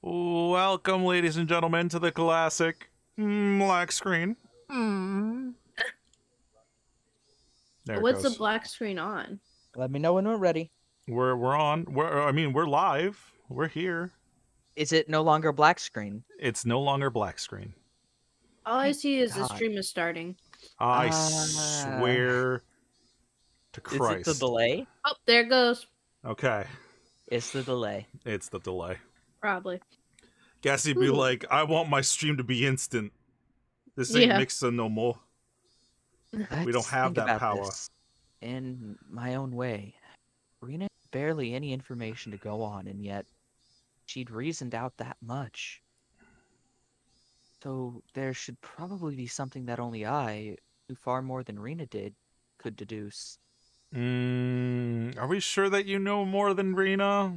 Welcome, ladies and gentlemen, to the classic black screen. There What's it the goes. black screen on? Let me know when we're ready. We're on. We're live. We're here. Is it no longer black screen? It's no longer black screen. All I see is the God. stream is starting. I swear to Christ. Is it the delay? Oh, there it goes. Okay. It's the delay. It's the delay. Probably. Gassy be like, I want my stream to be instant. This ain't Mixa no more. We don't have that power. In my own way, Rena had barely any information to go on, and yet she'd reasoned out that much. So there should probably be something that only I, who far more than Rena did, could deduce. Are we sure that you know more than Rena?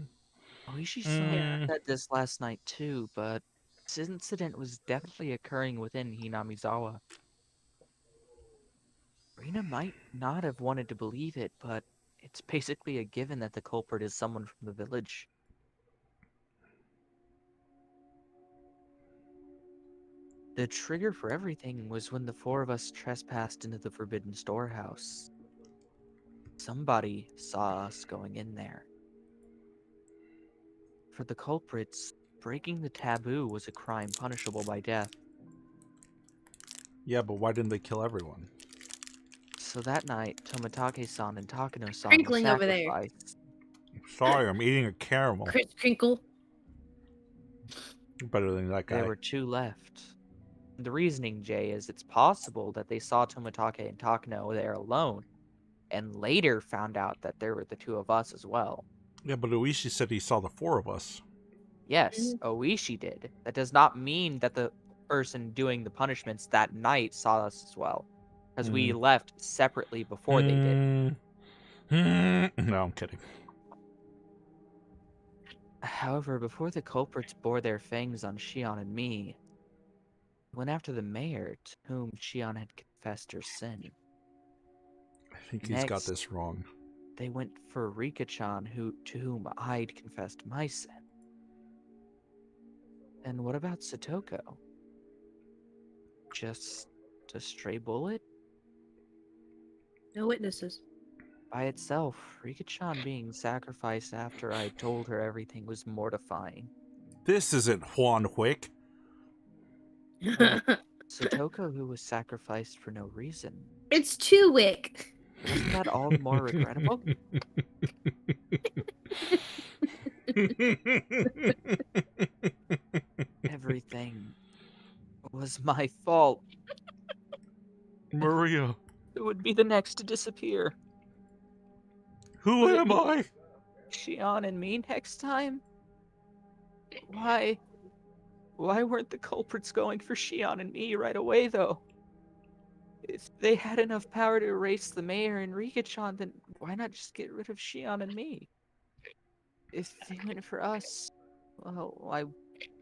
She said this last night too, but this incident was definitely occurring within Hinamizawa. Rena might not have wanted to believe it, but it's basically a given that the culprit is someone from the village. The trigger for everything was when the four of us trespassed into the Forbidden Storehouse. Somebody saw us going in there. For the culprits, breaking the taboo was a crime punishable by death. Yeah, but why didn't they kill everyone? So that night, Tomitake-san and Takano-san were Crinkling over there. sacrificed. Sorry, I'm eating a caramel. Crinkle. Better than that guy. There were two left. The reasoning, Jay, is it's possible that they saw Tomitake and Takano there alone, and later found out that there were the two of us as well. Yeah, but Oishi said he saw the four of us. Yes, Oishi did. That does not mean that the person doing the punishments that night saw us as well, because we left separately before they did. No, I'm kidding. However, before the culprits bore their fangs on Shion and me, they went after the mayor, to whom Shion had confessed her sin. I think he's got this wrong. They went for Rika-chan, to whom I'd confessed my sin. And what about Satoko? Just a stray bullet? No witnesses. By itself, Rika-chan being sacrificed after I told her everything was mortifying. This isn't Juan Wick. Satoko, who was sacrificed for no reason. It's Two-Wick. Wasn't that all the more regrettable? Everything was my fault. Maria. It would be the next to disappear. Who am I? Shion and me next time? Why weren't the culprits going for Shion and me right away, though? If they had enough power to erase the mayor and Rika-chan, then why not just get rid of Shion and me? If they went for us, well, I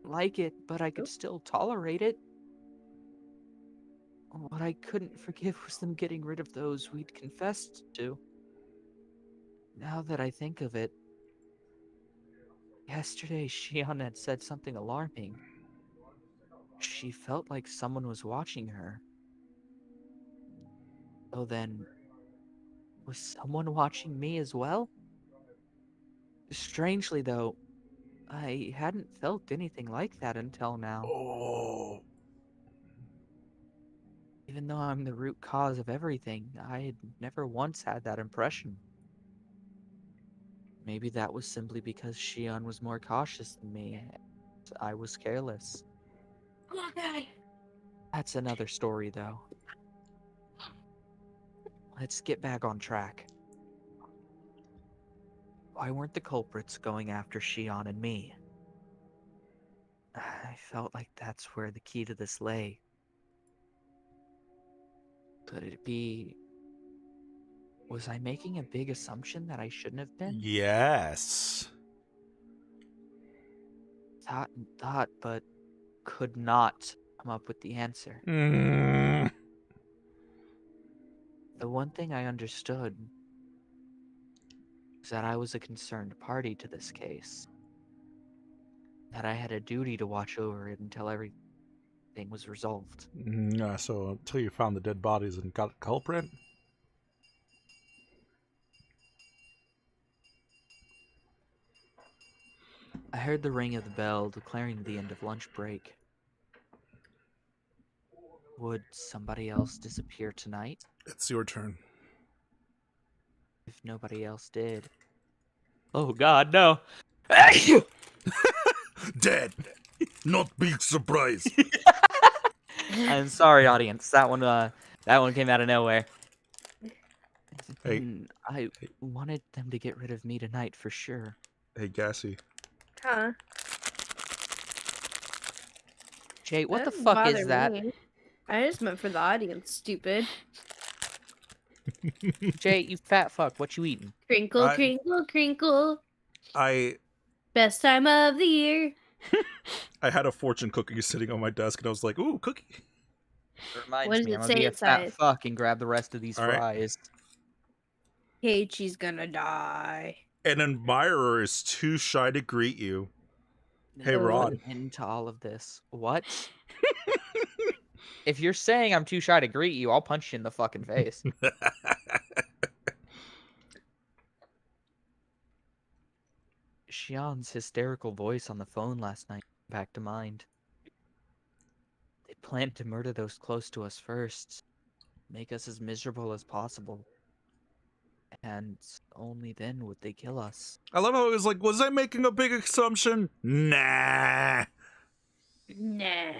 like it, but I could still tolerate it. What I couldn't forgive was them getting rid of those we'd confessed to. Now that I think of it, yesterday Shion had said something alarming. She felt like someone was watching her. So then, was someone watching me as well? Strangely though, I hadn't felt anything like that until now. Oh. Even though I'm the root cause of everything, I had never once had that impression. Maybe that was simply because Shion was more cautious than me, and I was careless. Come on, guy. That's another story, though. Let's get back on track. Why weren't the culprits going after Shion and me? I felt like that's where the key to this lay. Could it be... Was I making a big assumption that I shouldn't have been? Yes. Thought and thought, but could not come up with the answer. The one thing I understood was that I was a concerned party to this case. That I had a duty to watch over it until everything was resolved. So until you found the dead bodies and got a culprit? I heard the ring of the bell declaring the end of lunch break. Would somebody else disappear tonight? It's your turn. If nobody else did. Oh god, no! Dead! Not big surprise! I'm sorry, audience. That one came out of nowhere. Hey. I wanted them to get rid of me tonight for sure. Hey, Gassy. Huh? Jay, what That the doesn't fuck bother is that? me. I just meant for the audience, stupid. Jay, you fat fuck, what you eating? Crinkle, crinkle, crinkle. Best time of the year. I had a fortune cookie sitting on my desk, and I was like, "Ooh, cookie!" It reminds What does me, it I'm gonna say be a fat inside? fuck and grab the rest of these All right. fries. Keiichi's gonna die. An admirer is too shy to greet you. Hey, No, Ron. Into all of this. What? If you're saying I'm too shy to greet you, I'll punch you in the fucking face. Xian's hysterical voice on the phone last night came back to mind. They planned to murder those close to us first, make us as miserable as possible, and only then would they kill us. I love how it was like, was I making a big assumption? Nah. Nah.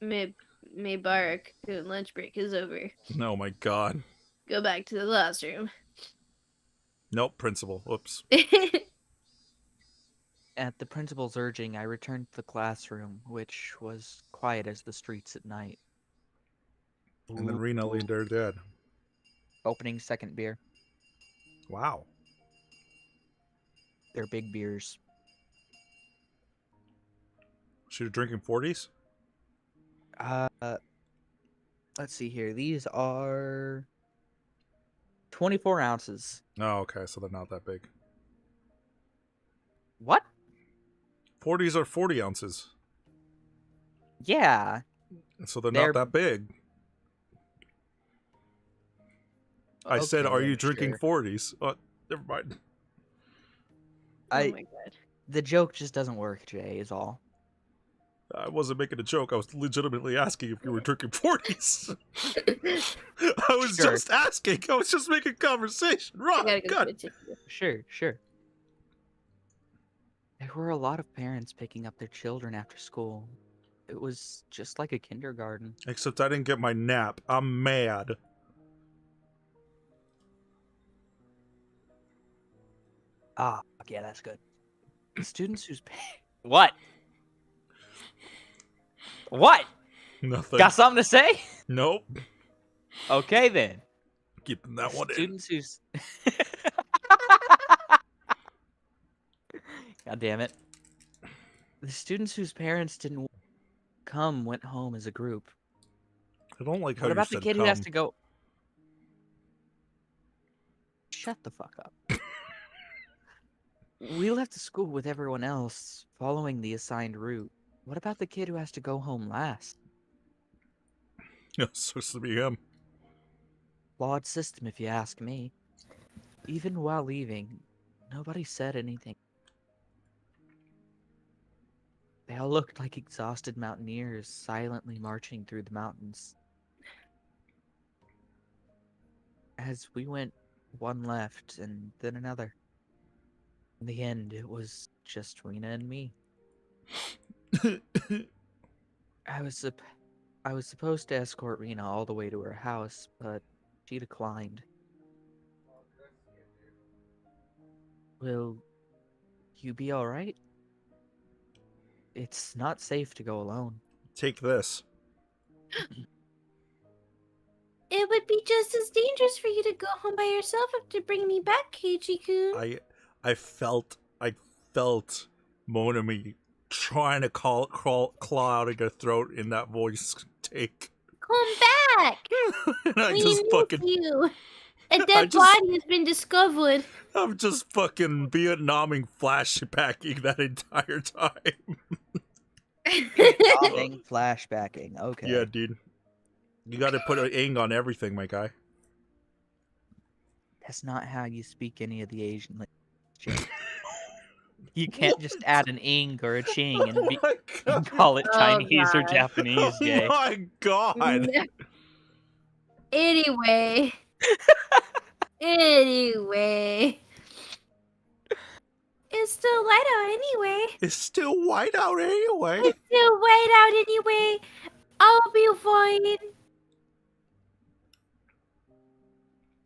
Me bark. Lunch break is over. Oh my god. Go back to the classroom. Nope, principal. Oops. At the principal's urging, I returned to the classroom, which was quiet as the streets at night. And then Rena lay there dead. Opening second beer. Wow. They're big beers. She was drinking 40s? Let's see here. These are 24 ounces. Oh, okay, so they're not that big. What? 40s are 40 ounces. Yeah. So they're not that big. I said, are you drinking 40s? Oh, never mind. Oh my god. The joke just doesn't work, Jay, is all. I wasn't making a joke. I was legitimately asking if you were drinking 40s. I was just asking. I was just making conversation. Wrong. Sure. There were a lot of parents picking up their children after school. It was just like a kindergarten. Except I didn't get my nap. I'm mad. Ah, yeah, that's good. The students whose What? What? Nothing. Got something to say? Nope. Okay, then. Keeping that one in. Students whose... God damn it. The students whose parents didn't come went home as a group. I don't like how What you about said the kid come. who has to go... Shut the fuck up. We left the school with everyone else, following the assigned route. What about the kid who has to go home last? It's supposed to be him. Flawed system, if you ask me. Even while leaving, nobody said anything. They all looked like exhausted mountaineers silently marching through the mountains. As we went, one left and then another. In the end, it was just Rena and me. I was supposed to escort Rena all the way to her house, but she declined. Will you be alright? It's not safe to go alone. Take this. It would be just as dangerous for you to go home by yourself after bringing me back, Keiichi-kun. I felt Monami trying to claw out of your throat in that voice take. Come back! And I we just need fucking... you. A dead body has been discovered. I'm just fucking Vietnaming flashbacking that entire time. Flashbacking, okay. Yeah, dude. You gotta put an ing on everything, my guy. That's not how you speak any of the Asian languages. You can't just add an ing or a ching and call it Chinese or Japanese, Jay. Oh my god! Anyway. It's still white out anyway. It's still white out anyway. It's still white out anyway. I'll be fine.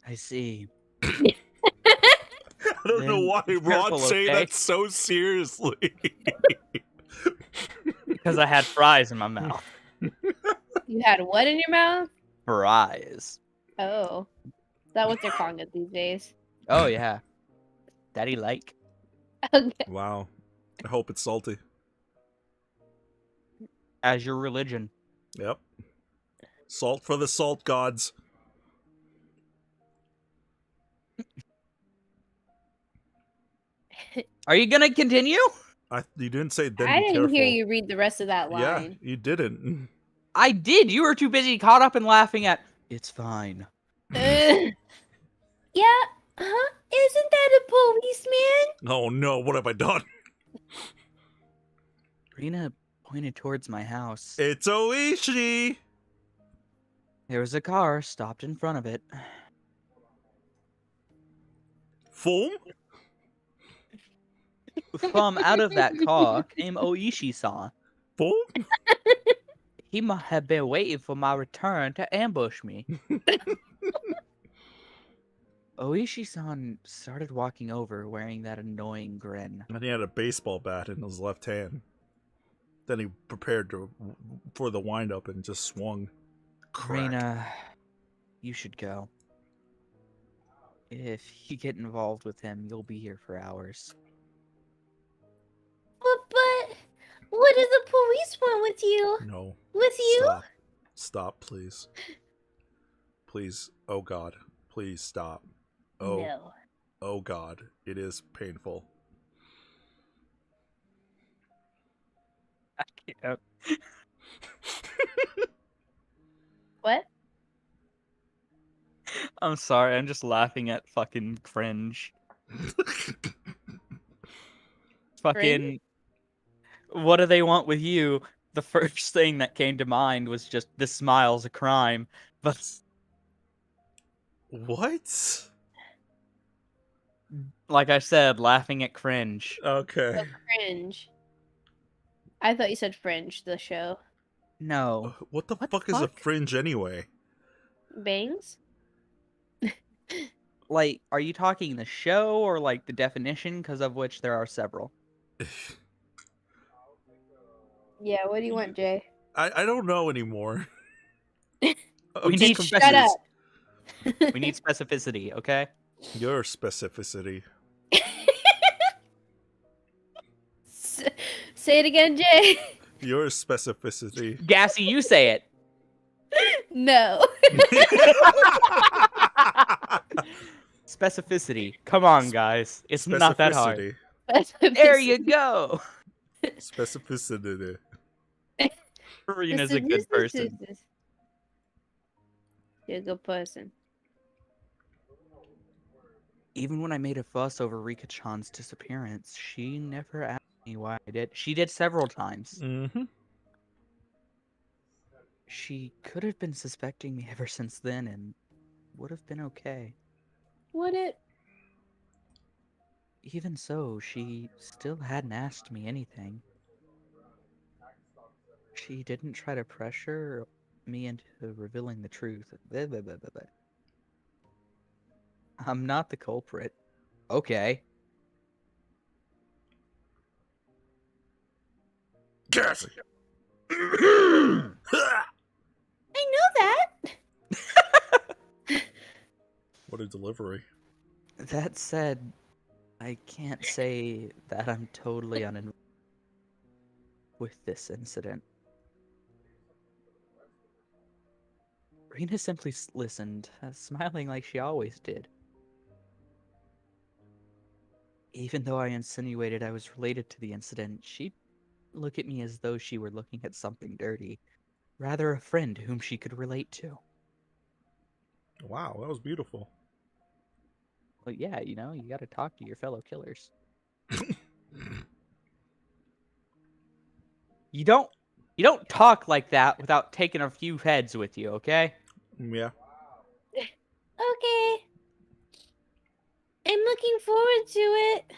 I see. I don't know why Rod's saying that so seriously. Because I had fries in my mouth. You had what in your mouth? Fries. Oh. Is that what they're calling it these days? Oh, yeah. Daddy like. Okay. Wow. I hope it's salty. As your religion. Yep. Salt for the salt gods. Are you gonna continue? You didn't say then I be didn't careful. hear you read the rest of that Yeah, line. you didn't. I did. You were too busy caught up in laughing at. It's fine. Yeah, huh? Isn't that a policeman? Oh no, what have I done? Rena pointed towards my house. It's Oishi! There was a car stopped in front of it. Foam? From out of that car came Oishi-san. Foam? He must have been waiting for my return to ambush me. Oishi-san started walking over wearing that annoying grin. And he had a baseball bat in his left hand. Then he prepared for the windup and just swung. Crack. Rena, you should go. If you get involved with him, you'll be here for hours. But what does the police want with you? No. With you? Stop. Stop, please. Please. Oh God. Please stop. Oh. No. Oh God. It is painful. I can't. What? I'm sorry, I'm just laughing at fucking cringe. Fucking. What do they want with you? The first thing that came to mind was just this smile's a crime. But What? like I said, laughing at cringe. Okay. Fringe. I thought you said Fringe, the show. No. What the What fuck the is a fuck? fringe anyway? Bangs? Like, are you talking the show or like the definition? Because of which there are several. Yeah, what do you want, Jay? I don't know anymore. We need Shut up. We need specificity, okay? Your specificity. Say it again, Jay. Your specificity. Gassy, you say it. No. Specificity. Come on, guys. It's not that hard. There you go. Specificity. Rena's a good person. You're a good person. Even when I made a fuss over Rika-chan's disappearance, she never asked me why I did. She did several times. Mm-hmm. She could have been suspecting me ever since then and would have been okay. Would it? Even so, she still hadn't asked me anything. She didn't try to pressure me into revealing the truth. Blah, blah, blah, blah, blah. I'm not the culprit. Okay. Cassie. I know that. What a delivery. That said, I can't say that I'm totally uninvolved with this incident. Rena simply listened, smiling like she always did. Even though I insinuated I was related to the incident, she'd look at me as though she were looking at something dirty, rather a friend whom she could relate to. Wow, that was beautiful. Well, yeah, you know, you gotta talk to your fellow killers. You don't talk like that without taking a few heads with you, okay? Yeah. Okay. I'm looking forward to it.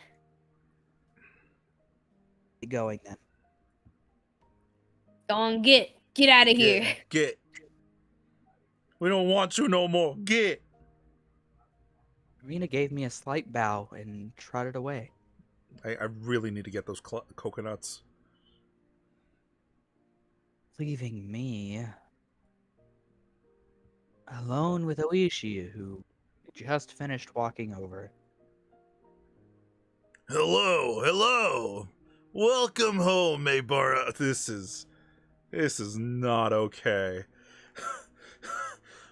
Get going then. Go on, get out of here. Get. We don't want you no more. Get. Rena gave me a slight bow and trotted away. I really need to get those coconuts. Leaving me alone with Oishi, who just finished walking over. Hello. Welcome home, Maybara. This is not okay.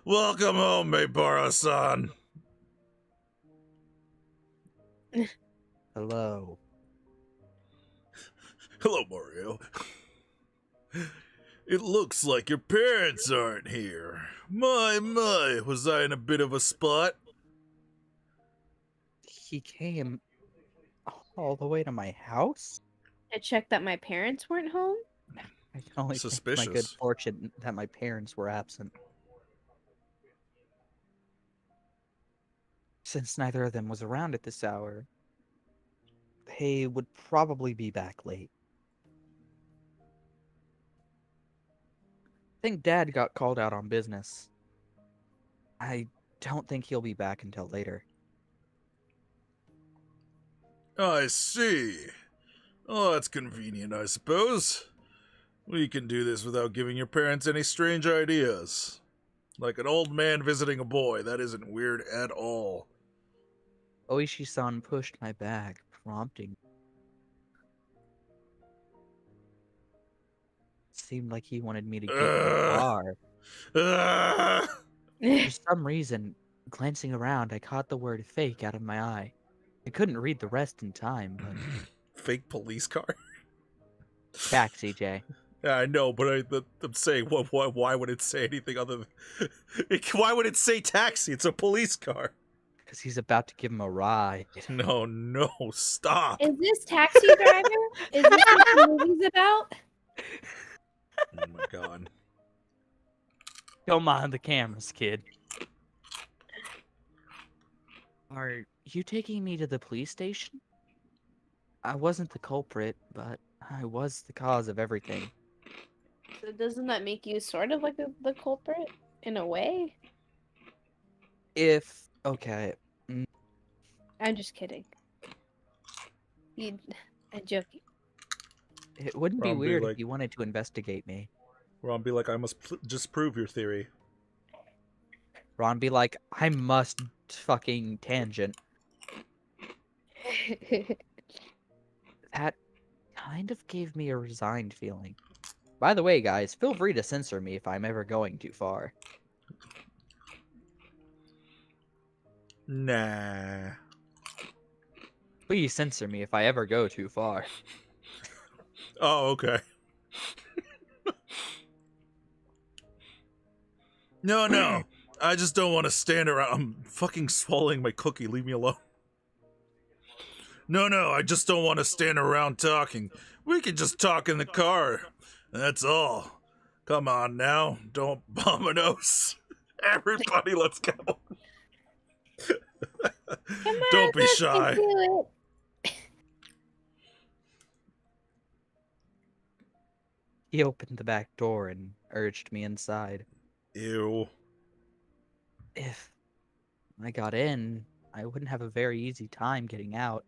Welcome home, Maybara-san. Hello. Hello, Mario. It looks like your parents aren't here. My, was I in a bit of a spot? He came all the way to my house? I checked that my parents weren't home. I can only thank my good Suspicious. fortune that my parents were absent. Since neither of them was around at this hour, they would probably be back late. I think Dad got called out on business. I don't think he'll be back until later. I see. Oh, that's convenient, I suppose. We can do this without giving your parents any strange ideas. Like an old man visiting a boy, that isn't weird at all. Oishi-san pushed my bag, prompting. It seemed like he wanted me to get in the car. For some reason, glancing around, I caught the word fake out of my eye. I couldn't read the rest in time, but... Fake police car? Taxi, Jay. Yeah, I know, but I'm saying, why would it say anything other than... Why would it say taxi? It's a police car. Because he's about to give him a ride. No, stop. Is this Taxi Driver? Is this what the movie's about? Oh my god. Don't mind the cameras, kid. Are you taking me to the police station? I wasn't the culprit, but I was the cause of everything. So doesn't that make you sort of like the culprit in a way? Okay. I'm just kidding. I'm joking. It wouldn't be Ron, be weird like- if you wanted to investigate me. Ron, be like, I must just prove your theory. Ron be like, I must fucking tangent. That kind of gave me a resigned feeling. By the way, guys, feel free to censor me if I'm ever going too far. Nah. Please censor me if I ever go too far. Oh, okay. No. I just don't want to stand around. I'm fucking swallowing my cookie. Leave me alone. No, I just don't want to stand around talking. We can just talk in the car. That's all. Come on now. Don't bominos. Everybody, let's go. Come on, Don't be let's shy. do it. He opened the back door and urged me inside. Ew. If I got in, I wouldn't have a very easy time getting out.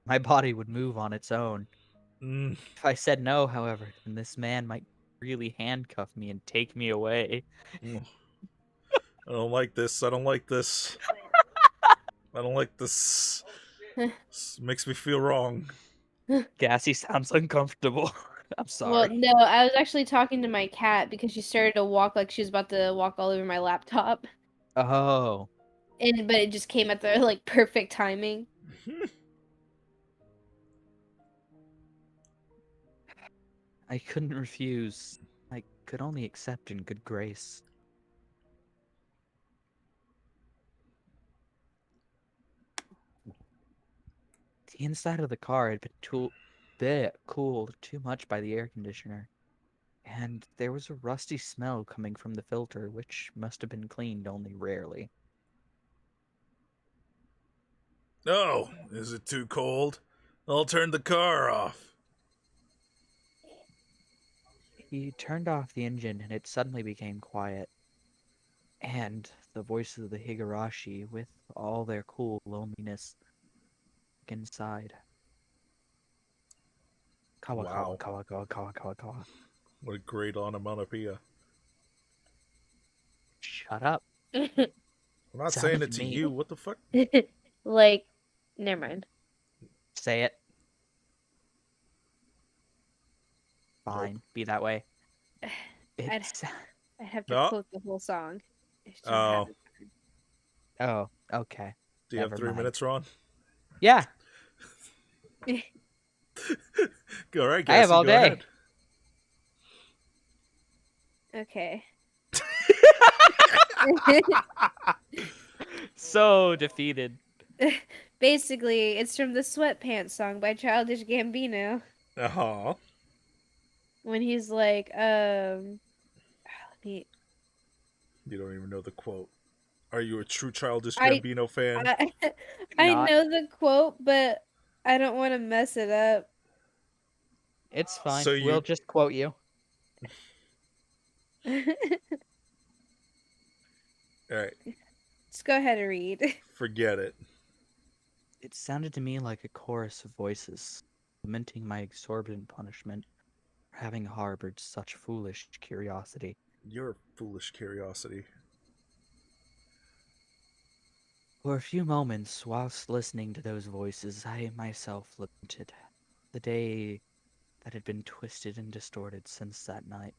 My body would move on its own. Mm. If I said no, however, then this man might really handcuff me and take me away. I don't like this. I don't like this. This makes me feel wrong. Gassy sounds uncomfortable. I'm Well, sorry. no, I was actually talking to my cat because she started to walk like she was about to walk all over my laptop. Oh. But it just came at the like perfect timing. I couldn't refuse. I could only accept in good grace. The inside of the car had been cooled too much by the air conditioner, and there was a rusty smell coming from the filter, which must have been cleaned only rarely. Oh, is it too cold? I'll turn the car off. He turned off the engine, and it suddenly became quiet. And the voices of the Higurashi, with all their cool loneliness, inside. Kawa, Wow. kawa, kawa, kawa, kawa, kawa, kawa. What a great onomatopoeia. Shut up. I'm not Sounded saying it to mean. you. What the fuck? Like, never mind. Say it. Fine. Be that way. It's... I'd have to No. quote the whole song. I just don't Oh. have it. Oh, okay. Do you have Never 3 mind. minutes, Ron? Yeah. All right, I have Cassie, all go day. ahead. Okay. So defeated. Basically, it's from the Sweatpants song by Childish Gambino. Uh-huh. When he's like, let me, You don't even know the quote. Are you a true Childish I, Gambino fan? I, I Not. know the quote, but I don't want to mess it up. It's fine. So We'll you... just quote you. All right, Just go ahead and read. forget it. It sounded to me like a chorus of voices, lamenting my exorbitant punishment for having harbored such foolish curiosity. You're a foolish curiosity. For a few moments, whilst listening to those voices, I myself lamented the day that had been twisted and distorted since that night.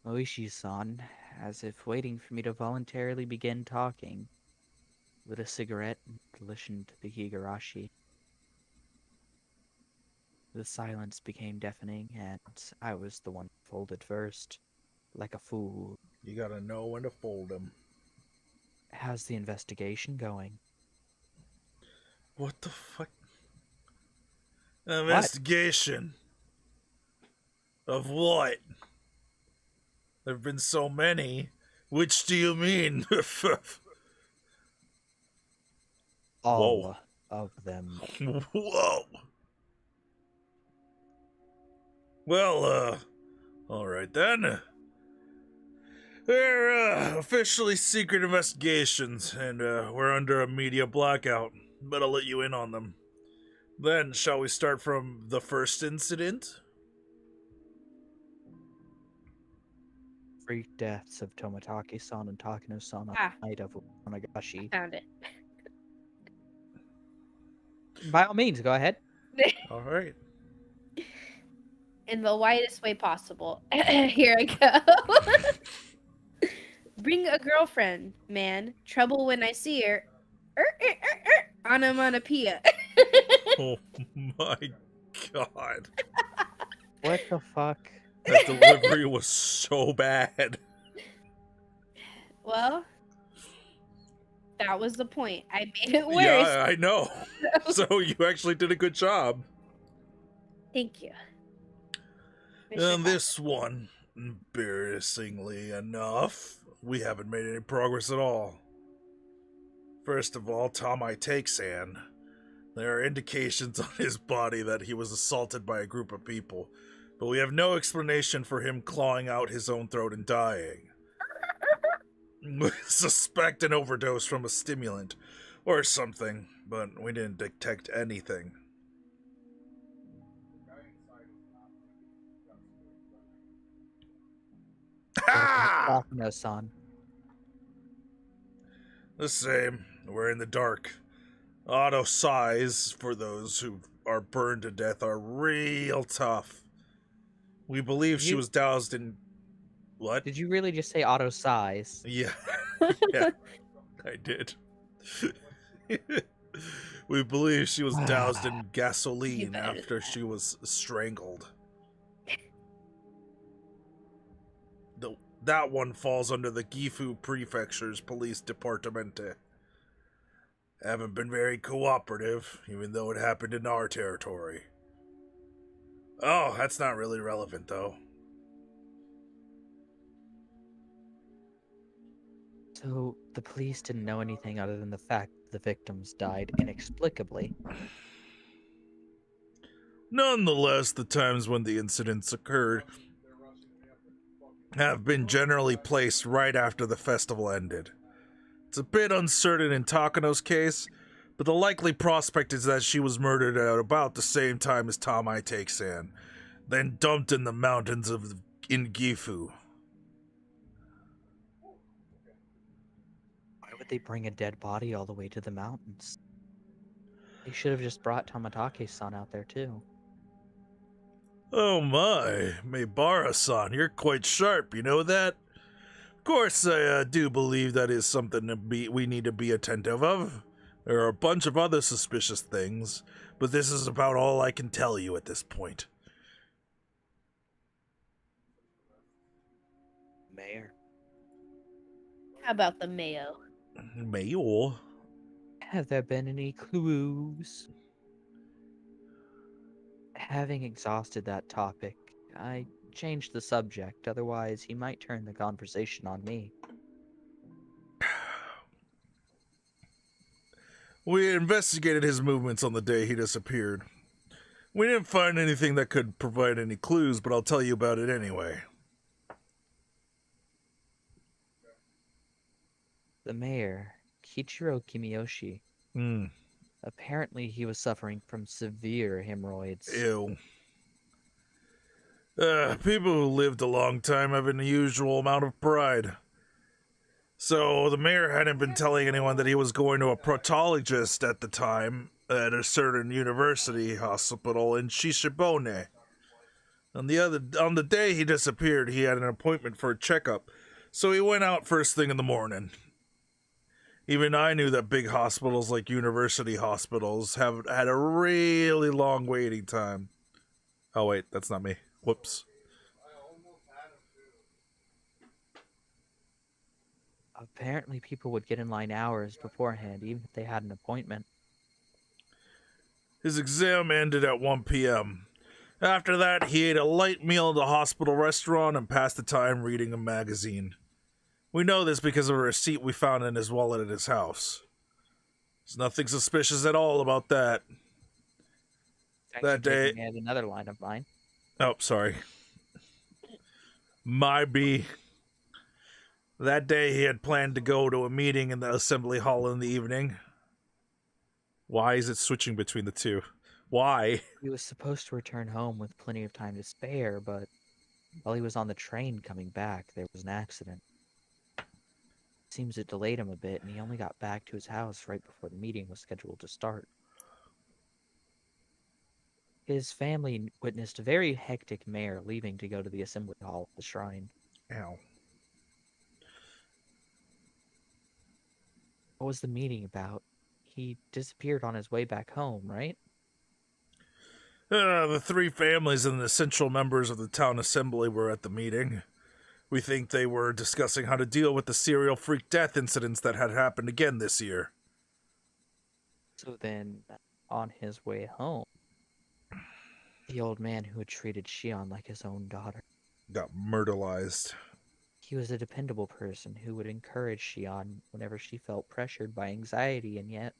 Moishi-san, as if waiting for me to voluntarily begin talking, lit a cigarette and listened to the Higurashi. The silence became deafening, and I was the one who folded first, like a fool. You gotta know when to fold them. How's the investigation going? What the fuck? Investigation? Of what? There have been so many. Which do you mean? All of them. Whoa. Well, alright then. They're, officially secret investigations, and, we're under a media blackout, but I'll let you in on them. Then, shall we start from the first incident? Freak deaths of Tomatake-san and Takano-san on Ah. the night of Onagashi. Found it. By all means, go ahead. Alright. In the widest way possible. Here I go. Bring a girlfriend, man. Trouble when I see her. Onomatopoeia. Oh my god. What the fuck? That delivery was so bad. Well, that was the point. I made it worse. Yeah, I know. So you actually did a good job. Thank you. And this one, embarrassingly enough, we haven't made any progress at all. First of all, Take-san. There are indications on his body that he was assaulted by a group of people, but we have no explanation for him clawing out his own throat and dying. We suspect an overdose from a stimulant or something, but we didn't detect anything. Ha! Takano-san. The same. We're in the dark. Auto sighs for those who are burned to death are real tough. We believe she was doused in... What? Did you really just say auto size? Yeah. Yeah, I did. We believe she was doused in gasoline after she was strangled. That one falls under the Gifu Prefecture's police departmente. Haven't been very cooperative, even though it happened in our territory. Oh, that's not really relevant, though. So, the police didn't know anything other than the fact that the victims died inexplicably. Nonetheless, the times when the incidents occurred have been generally placed right after the festival ended. It's a bit uncertain in Takano's case, but the likely prospect is that she was murdered at about the same time as Take-san, then dumped in the mountains in Gifu. Why would they bring a dead body all the way to the mountains? They should have just brought Tomatake-san out there too. Oh my, Meibara-san, you're quite sharp, you know that? Of course, I do believe that is something we need to be attentive of. There are a bunch of other suspicious things, but this is about all I can tell you at this point. Mayor, How about the mayo? Mayo? have there been any clues? Having exhausted that topic, I changed the subject, otherwise he might turn the conversation on me. We investigated his movements on the day he disappeared. We didn't find anything that could provide any clues, but I'll tell you about it anyway. The mayor, Kichiro Kimiyoshi, Hmm. apparently he was suffering from severe hemorrhoids. Ew. People who lived a long time have an unusual amount of pride. So the mayor hadn't been telling anyone that he was going to a proctologist at the time at a certain university hospital in Shishibone. On the day he disappeared, he had an appointment for a checkup, so he went out first thing in the morning. Even I knew that big hospitals like university hospitals have had a really long waiting time. Oh wait, that's not me. Whoops. Apparently people would get in line hours beforehand, even if they had an appointment. His exam ended at 1 p.m. After that, he ate a light meal in the hospital restaurant and passed the time reading a magazine. We know this because of a receipt we found in his wallet at his house. There's nothing suspicious at all about that. That day... Making it another line of mine. Oh, sorry. My B. That day he had planned to go to a meeting in the assembly hall in the evening. Why is it switching between the two? Why? He was supposed to return home with plenty of time to spare, but while he was on the train coming back, there was an accident. Seems it delayed him a bit, and he only got back to his house right before the meeting was scheduled to start. His family witnessed a very hectic mayor leaving to go to the assembly hall of the shrine. Ow. What was the meeting about? He disappeared on his way back home, right? The three families and the essential members of the town assembly were at the meeting. We think they were discussing how to deal with the serial freak death incidents that had happened again this year. So then, on his way home, the old man who had treated Shion like his own daughter. Got murderized. He was a dependable person who would encourage Shion whenever she felt pressured by anxiety, and yet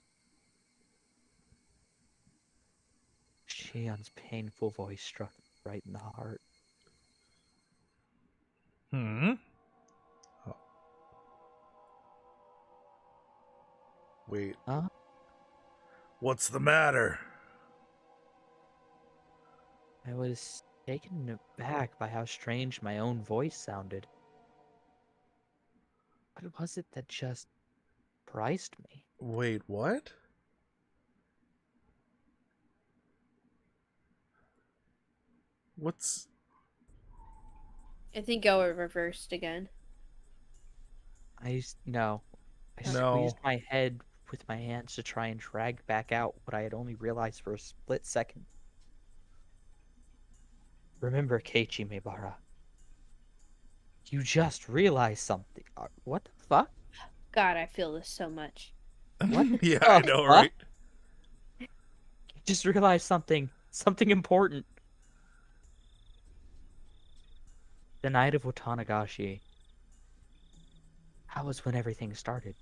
Shion's painful voice struck right in the heart. Oh. Wait. Huh? What's the matter? I was taken aback by how strange my own voice sounded. What was it that just surprised me? Wait, what? What's... I think y'all were reversed again. No. I No. squeezed my head with my hands to try and drag back out what I had only realized for a split second. Remember, Keiichi Mebara. You just realized something. What the fuck? God, I feel this so much. What? Yeah, I know, What? right? You just realized something important. The night of Watanagashi. That was when everything started.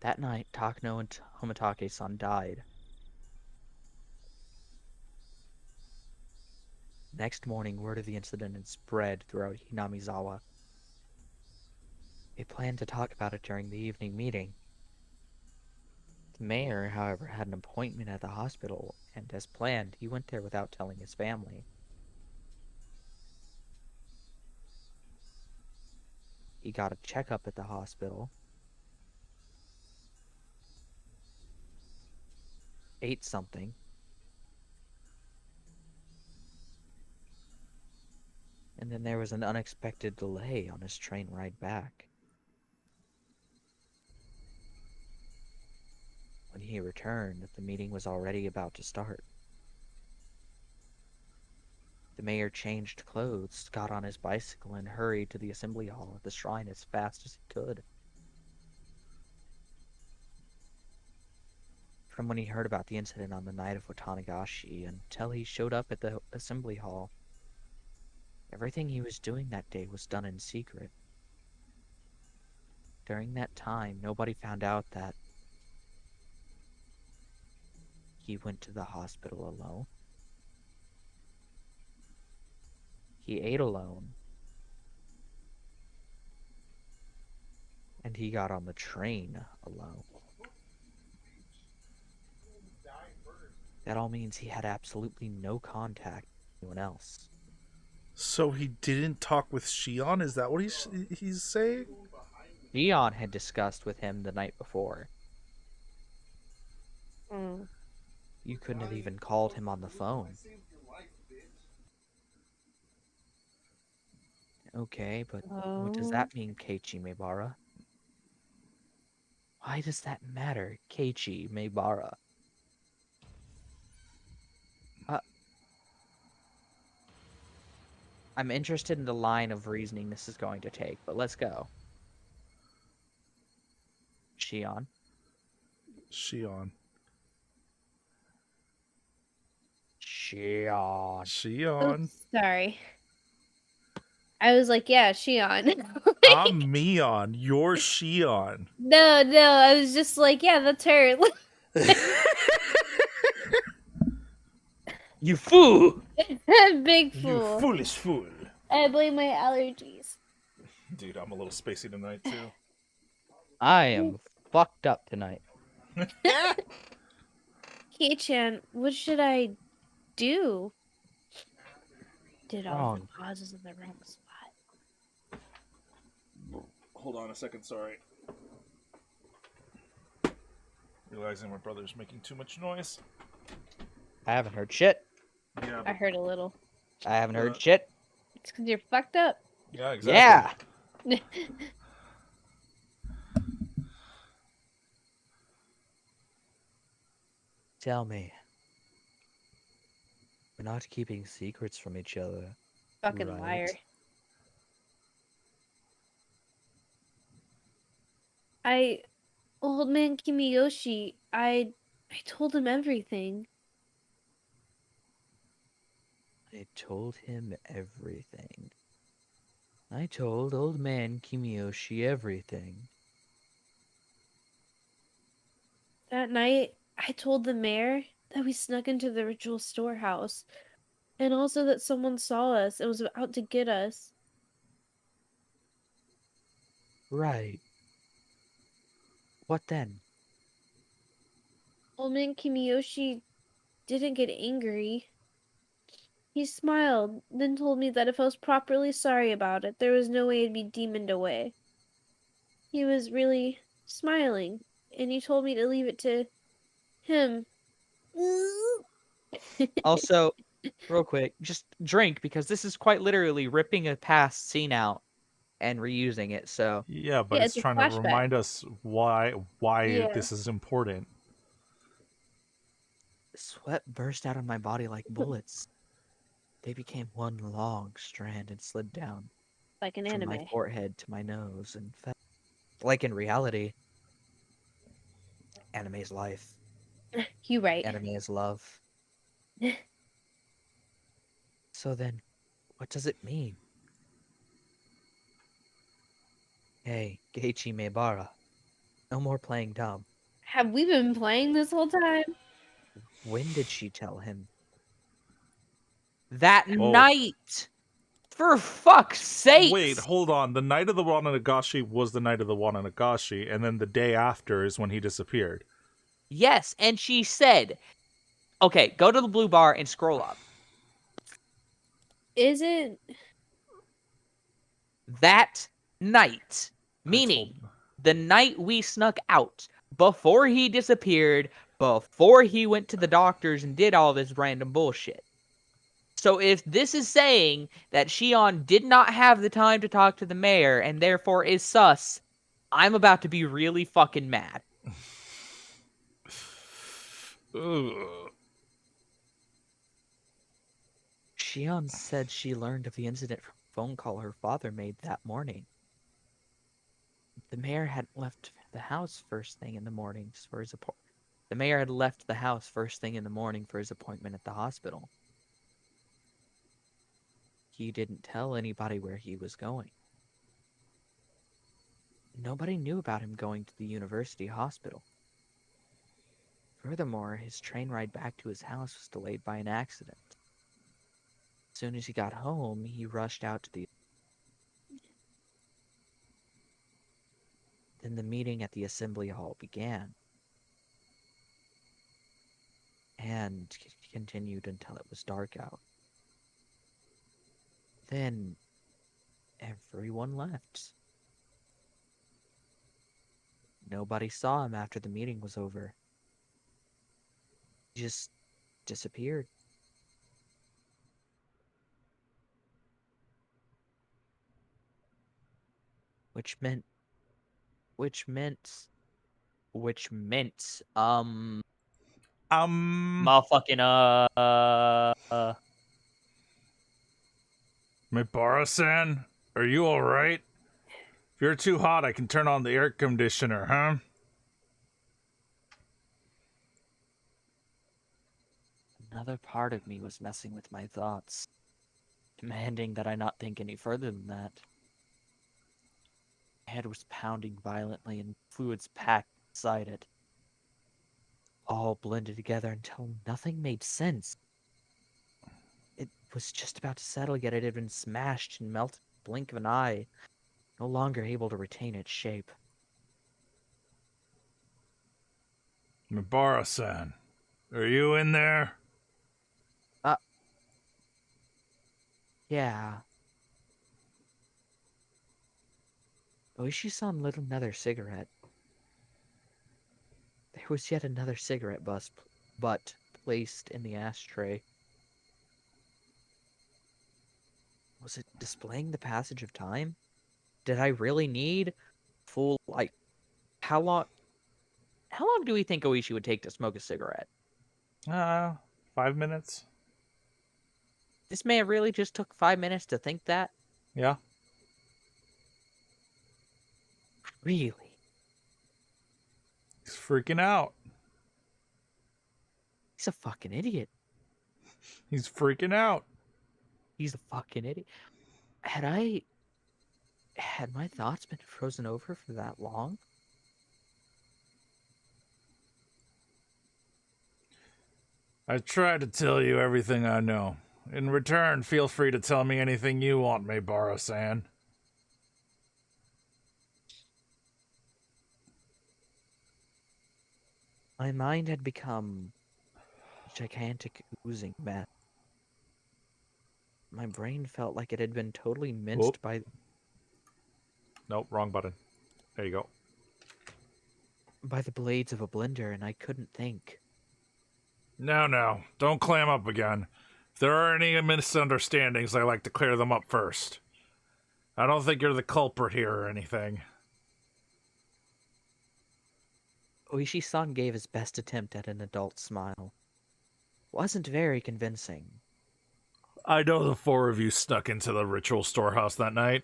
That night, Takano and Homitake-san died. Next morning, word of the incident had spread throughout Hinamizawa. They planned to talk about it during the evening meeting. The mayor, however, had an appointment at the hospital, and as planned, he went there without telling his family. He got a checkup at the hospital, ate something, and then there was an unexpected delay on his train ride back. When When he returned, the meeting was already about to start. The mayor changed clothes, got on his bicycle, and hurried to the assembly hall at the shrine as fast as he could. From when he heard about the incident on the night of Watanagashi until he showed up at the assembly hall, everything he was doing that day was done in secret. During that time, nobody found out that he went to the hospital alone. He ate alone. And he got on the train alone. That all means he had absolutely no contact with anyone else. So he didn't talk with Shion? Is that what he's saying? Leon had discussed with him the night before. Mm. You couldn't have even called him on the phone. Okay, but what does that mean, Keiichi Meibara? Why does that matter, Keiichi Meibara? I'm interested in the line of reasoning this is going to take, but let's go. Shion. Shion. Oops, sorry. I was like, yeah, Shion. I'm Mion. You're Shion. No, I was just like, yeah, that's her. You fool! Big You fool. foolish fool. I blame my allergies. Dude, I'm a little spacey tonight, too. I am fucked up tonight. Kei-chan, what should I do? Did all Wrong. the pauses in the wrong spot. Hold on a second, sorry. Realizing my brother's making too much noise. I haven't heard shit. Yeah, I heard a little. I haven't heard shit. It's because you're fucked up. Yeah, exactly. Yeah! Tell me. We're not keeping secrets from each other. Fucking right? liar. Old man Kimiyoshi, I told him everything. I told him everything. I told old man Kimiyoshi everything. That night, I told the mayor that we snuck into the ritual storehouse, and also that someone saw us and was out to get us. Right. What then? Old man Kimiyoshi didn't get angry. He smiled, then told me that if I was properly sorry about it, there was no way I'd be demoned away. He was really smiling, and he told me to leave it to him. Also, real quick, just drink, because this is quite literally ripping a past scene out and reusing it, so... Yeah, but Yeah, it's it's a trying to flashback. remind us why Yeah. this is important. Sweat burst out of my body like bullets. They became one long strand and slid down Like an from my anime. forehead to my nose and fell. Like in reality, anime is life. You right. Anime is love. So then, what does it mean? Hey, Keiichi Meibara. No more playing dumb. Have we been playing this whole time? When did she tell him? That Whoa. night! For fuck's sake! Wait, hold on. The night of the Wananagashi was the night of the Wananagashi, and then the day after is when he disappeared. Yes, and she said, okay, go to the blue bar and scroll up. Is it? That night, meaning the night we snuck out, before he disappeared, before he went to the doctors and did all this random bullshit. So if this is saying that Shion did not have the time to talk to the mayor and therefore is sus, I'm about to be really fucking mad. Ugh. Shion said she learned of the incident from a phone call her father made that morning. The mayor had left the house first thing in the morning for his appointment. The mayor had left the house first thing in the morning for his appointment at the hospital. He didn't tell anybody where he was going. Nobody knew about him going to the university hospital. Furthermore, his train ride back to his house was delayed by an accident. As soon as he got home, he rushed out to the... Then the meeting at the assembly hall began, and continued until it was dark out. Then everyone left. Nobody saw him after the meeting was over. He just disappeared. Which meant, motherfucking, Mibara-san, are you alright? If you're too hot, I can turn on the air conditioner, huh? another part of me was messing with my thoughts, demanding that I not think any further than that. My head was pounding violently and fluids packed inside it. All blended together until nothing made sense. It was just about to settle, yet it had been smashed and melted in the blink of an eye, no longer able to retain its shape. Mibara-san, are you in there? Yeah. Oishi-san lit another cigarette. There was yet another cigarette butt placed in the ashtray. Was it displaying the passage of time? Did I really need full, like, how long do we think Oishi would take to smoke a cigarette? 5 minutes. This man really just took 5 minutes to think that? Yeah. Really? He's freaking out. He's a fucking idiot. He's freaking out. He's a fucking idiot. Had my thoughts been frozen over for that long? I tried to tell you everything I know. In return, feel free to tell me anything you want, Mibara-san. My mind had become a gigantic oozing mess. My brain felt like it had been totally minced Whoop. by Nope, wrong button. There you go. the blades of a blender, and I couldn't think. No, don't clam up again. If there are any misunderstandings, I like to clear them up first. I don't think you're the culprit here or anything. Oishi-san gave his best attempt at an adult smile. Wasn't very convincing. I know the four of you snuck into the ritual storehouse that night.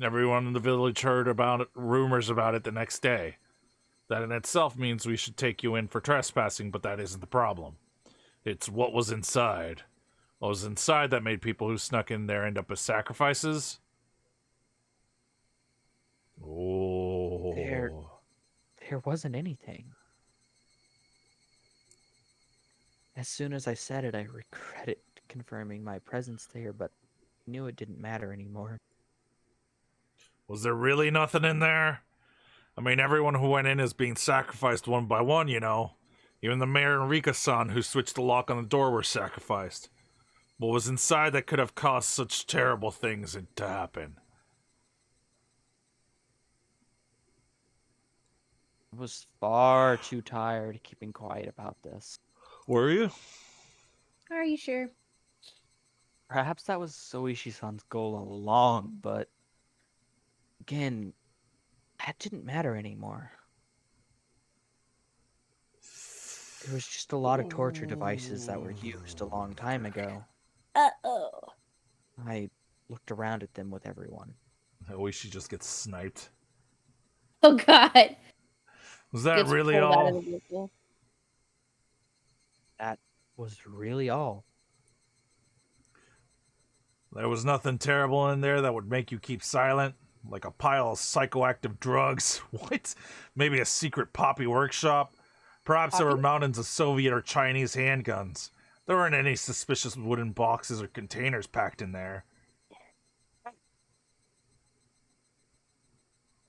Everyone in the village heard about it, rumors about it the next day. That in itself means we should take you in for trespassing, but that isn't the problem. It's what was inside. What was inside that made people who snuck in there end up as sacrifices? Oh. There wasn't anything. As soon as I said it, I regretted confirming my presence there, but knew it didn't matter anymore. Was there really nothing in there? I mean, everyone who went in is being sacrificed one by one, you know. Even the mayor and Rika-san who switched the lock on the door were sacrificed. What was inside that could have caused such terrible things to happen? I was far too tired keeping quiet about this. Were you? Are you sure? Perhaps that was Soishi-san's goal all along, but again, that didn't matter anymore. There was just a lot of torture devices that were used a long time ago. Uh-oh. I looked around at them with everyone. I wish she just gets sniped. Oh, God. Was that Gets really pulled out of all? the vehicle. That was really all. There was nothing terrible in there that would make you keep silent? Like a pile of psychoactive drugs? What? Maybe a secret poppy workshop? Perhaps there were Poppy? mountains of Soviet or Chinese handguns. There weren't any suspicious wooden boxes or containers packed in there.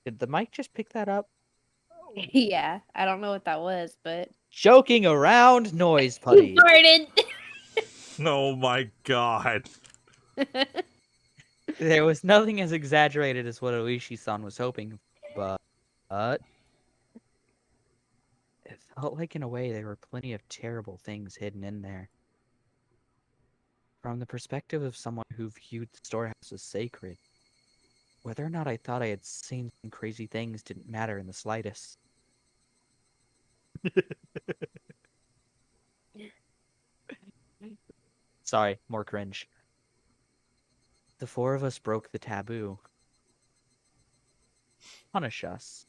Did the mic just pick that up? Yeah, I don't know what that was, but Joking around noise you putty. farted. Oh my god. There was nothing as exaggerated as what Oishi-san was hoping, but it felt like in a way there were plenty of terrible things hidden in there. From the perspective of someone who viewed the storehouse as sacred, whether or not I thought I had seen some crazy things didn't matter in the slightest. Sorry, more cringe. The four of us broke the taboo. Punish us.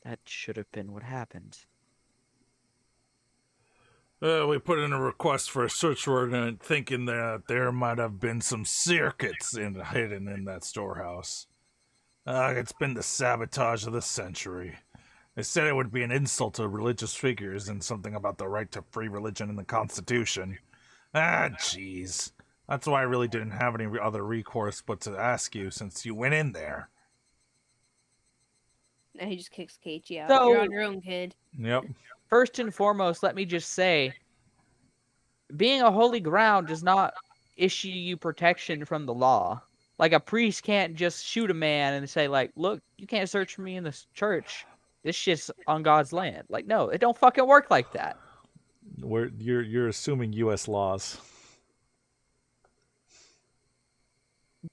That should have been what happened. We put in a request for a search warrant thinking that there might have been some circuits hidden in that storehouse. It's been the sabotage of the century. They said it would be an insult to religious figures and something about the right to free religion in the Constitution. Jeez. That's why I really didn't have any other recourse but to ask you since you went in there. Now he just kicks Keiichi out. So- You're on your own, kid. Yep. First and foremost, let me just say, being a holy ground does not issue you protection from the law. Like, a priest can't just shoot a man and say, like, look, you can't search for me in this church. This shit's on God's land. Like, no, it don't fucking work like that. You're assuming U.S. laws.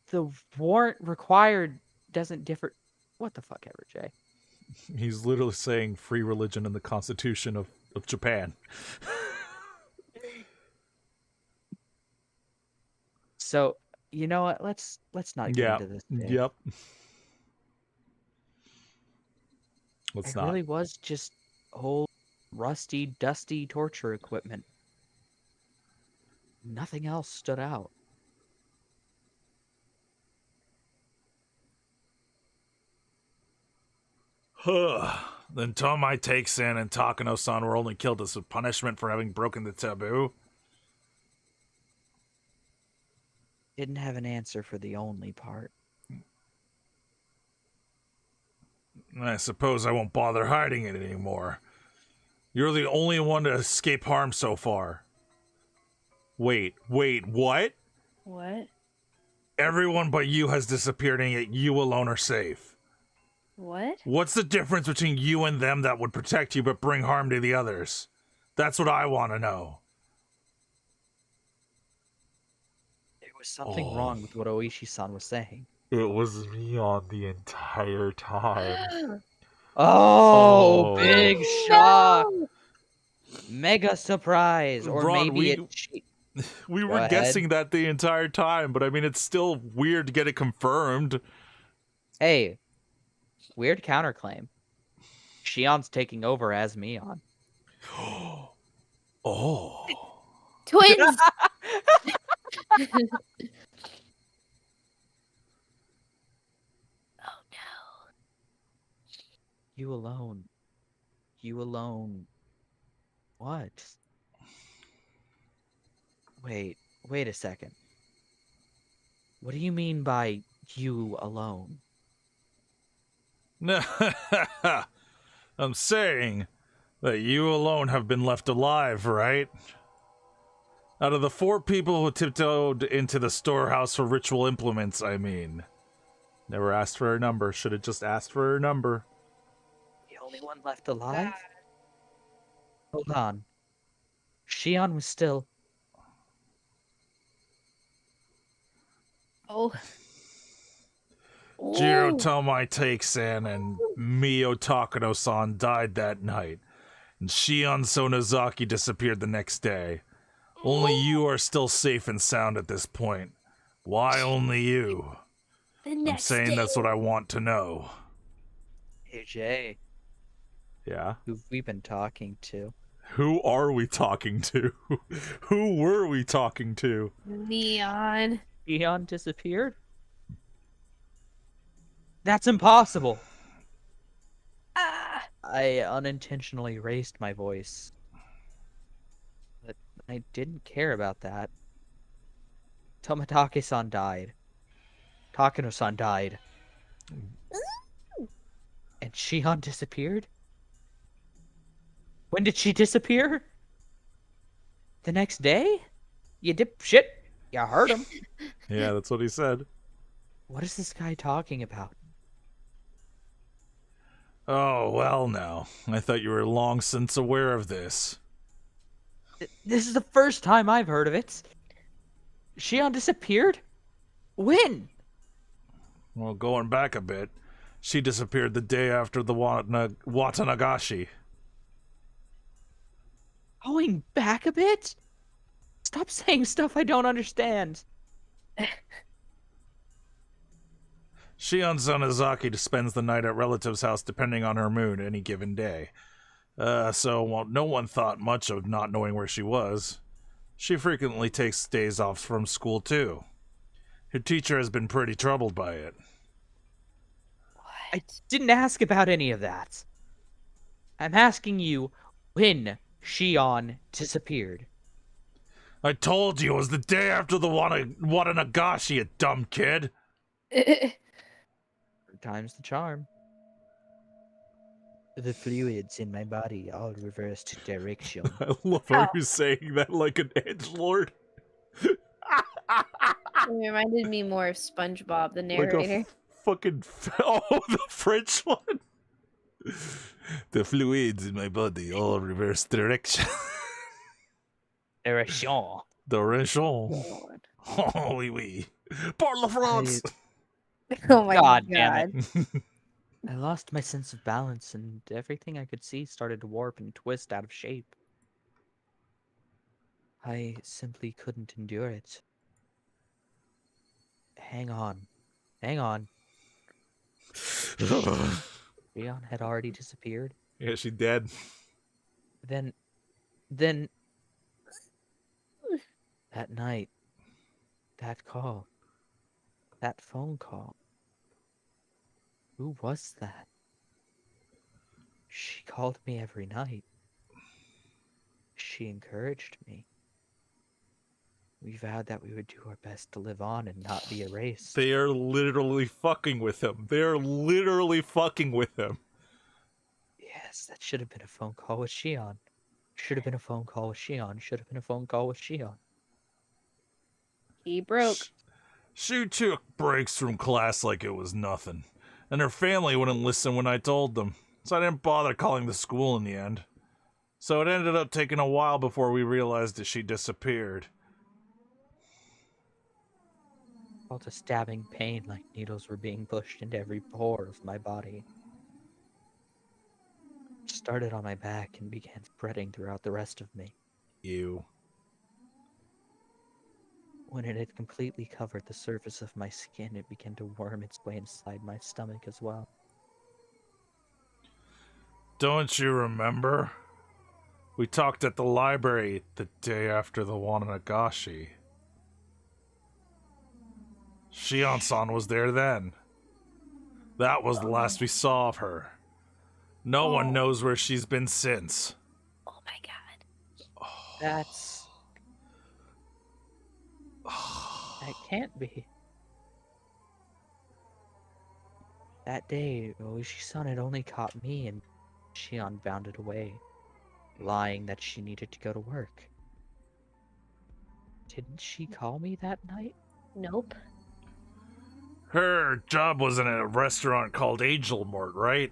The warrant required doesn't differ. What the fuck ever, Jay? He's literally saying free religion in the Constitution of Japan. So, you know what? Let's not get into this. Jay. Yep. Let's It not. really was just old, rusty, dusty torture equipment. Nothing else stood out. Then Tomai takes in and Takano-san were only killed as a punishment for having broken the taboo. Didn't have an answer for the only part. I suppose I won't bother hiding it anymore. You're the only one to escape harm so far. Wait, what? What? Everyone but you has disappeared and yet you alone are safe. What? What's the difference between you and them that would protect you but bring harm to the others? That's what I want to know. There was something wrong with what Oishi-san was saying. It was me on the entire time. Oh, big shock. No! Mega surprise. Or Ron, maybe it's... We Go were ahead. guessing that the entire time, but I mean, it's still weird to get it confirmed. Hey, weird counterclaim. Shion's taking over as Mion. Oh. Twins! Oh no. You alone. You alone. What? Wait a second. What do you mean by you alone? I'm saying that you alone have been left alive, right? Out of the 4 people who tiptoed into the storehouse for ritual implements, I mean. Never asked for her number. Should have just asked for her number. The only one left alive? Hold on. Shion was still... Oh. Jiro Ooh. Tomai takes in and Mio Takano-san died that night. And Shion Sonozaki disappeared the next day. Only you are still safe and sound at this point. Why only you? The I'm next saying day. that's what I want to know. Hey, Jay, Yeah? who've we been talking to? Who are we talking to? Who were we talking to? Neon. Eon disappeared? That's impossible! Ah. I unintentionally raised my voice. But I didn't care about that. Tomotake-san died. Takano-san died. And Shion disappeared? When did she disappear? The next day? You dipshit! You heard him. Yeah, that's what he said. What is this guy talking about? Oh, well now. I thought you were long since aware of this. This is the first time I've heard of it. Shion disappeared? When? Well, going back a bit, she disappeared the day after the Watanagashi. Going back a bit? Stop saying stuff I don't understand. Shion Sonozaki spends the night at relatives' house depending on her mood any given day. So no one thought much of not knowing where she was. She frequently takes days off from school too. Her teacher has been pretty troubled by it. I didn't ask about any of that. I'm asking you when Shion disappeared. I told you it was the day after the Watanagashi, you dumb kid. Third time's the charm. The fluids in my body all reversed direction. I love how you're saying that like an edgelord. It reminded me more of SpongeBob, the Like narrator. fucking the French one. The fluids in my body all reverse direction. Direction. Direction. Lord. Oh, oui, oui. Parle France. Oh my God god. damn it. I lost my sense of balance and everything I could see started to warp and twist out of shape. I simply couldn't endure it. Hang on. Hang on. Rion had already disappeared. Yeah, she dead. Then that night, that call, that phone call. Who was that? She called me every night. She encouraged me. We vowed that we would do our best to live on and not be erased. They are literally fucking with him. They are literally fucking with him. Yes, that should have been a phone call with Shion. Should have been a phone call with Shion. Should have been a phone call with Shion. He broke. She took breaks from class like it was nothing. And her family wouldn't listen when I told them. So I didn't bother calling the school in the end. So it ended up taking a while before we realized that she disappeared. Felt a stabbing pain like needles were being pushed into every pore of my body. It started on my back and began spreading throughout the rest of me. Ew. When it had completely covered the surface of my skin, it began to worm its way inside my stomach as well. Don't you remember? We talked at the library the day after the Watanagashi. Shion-san was there then. That was the last we saw of her. No one knows where she's been since. Oh my god. That's... That can't be. That day, Oishi-san had only caught me and Shion bounded away, lying that she needed to go to work. Didn't she call me that night? Nope. Her job was in a restaurant called Angel Mart, right?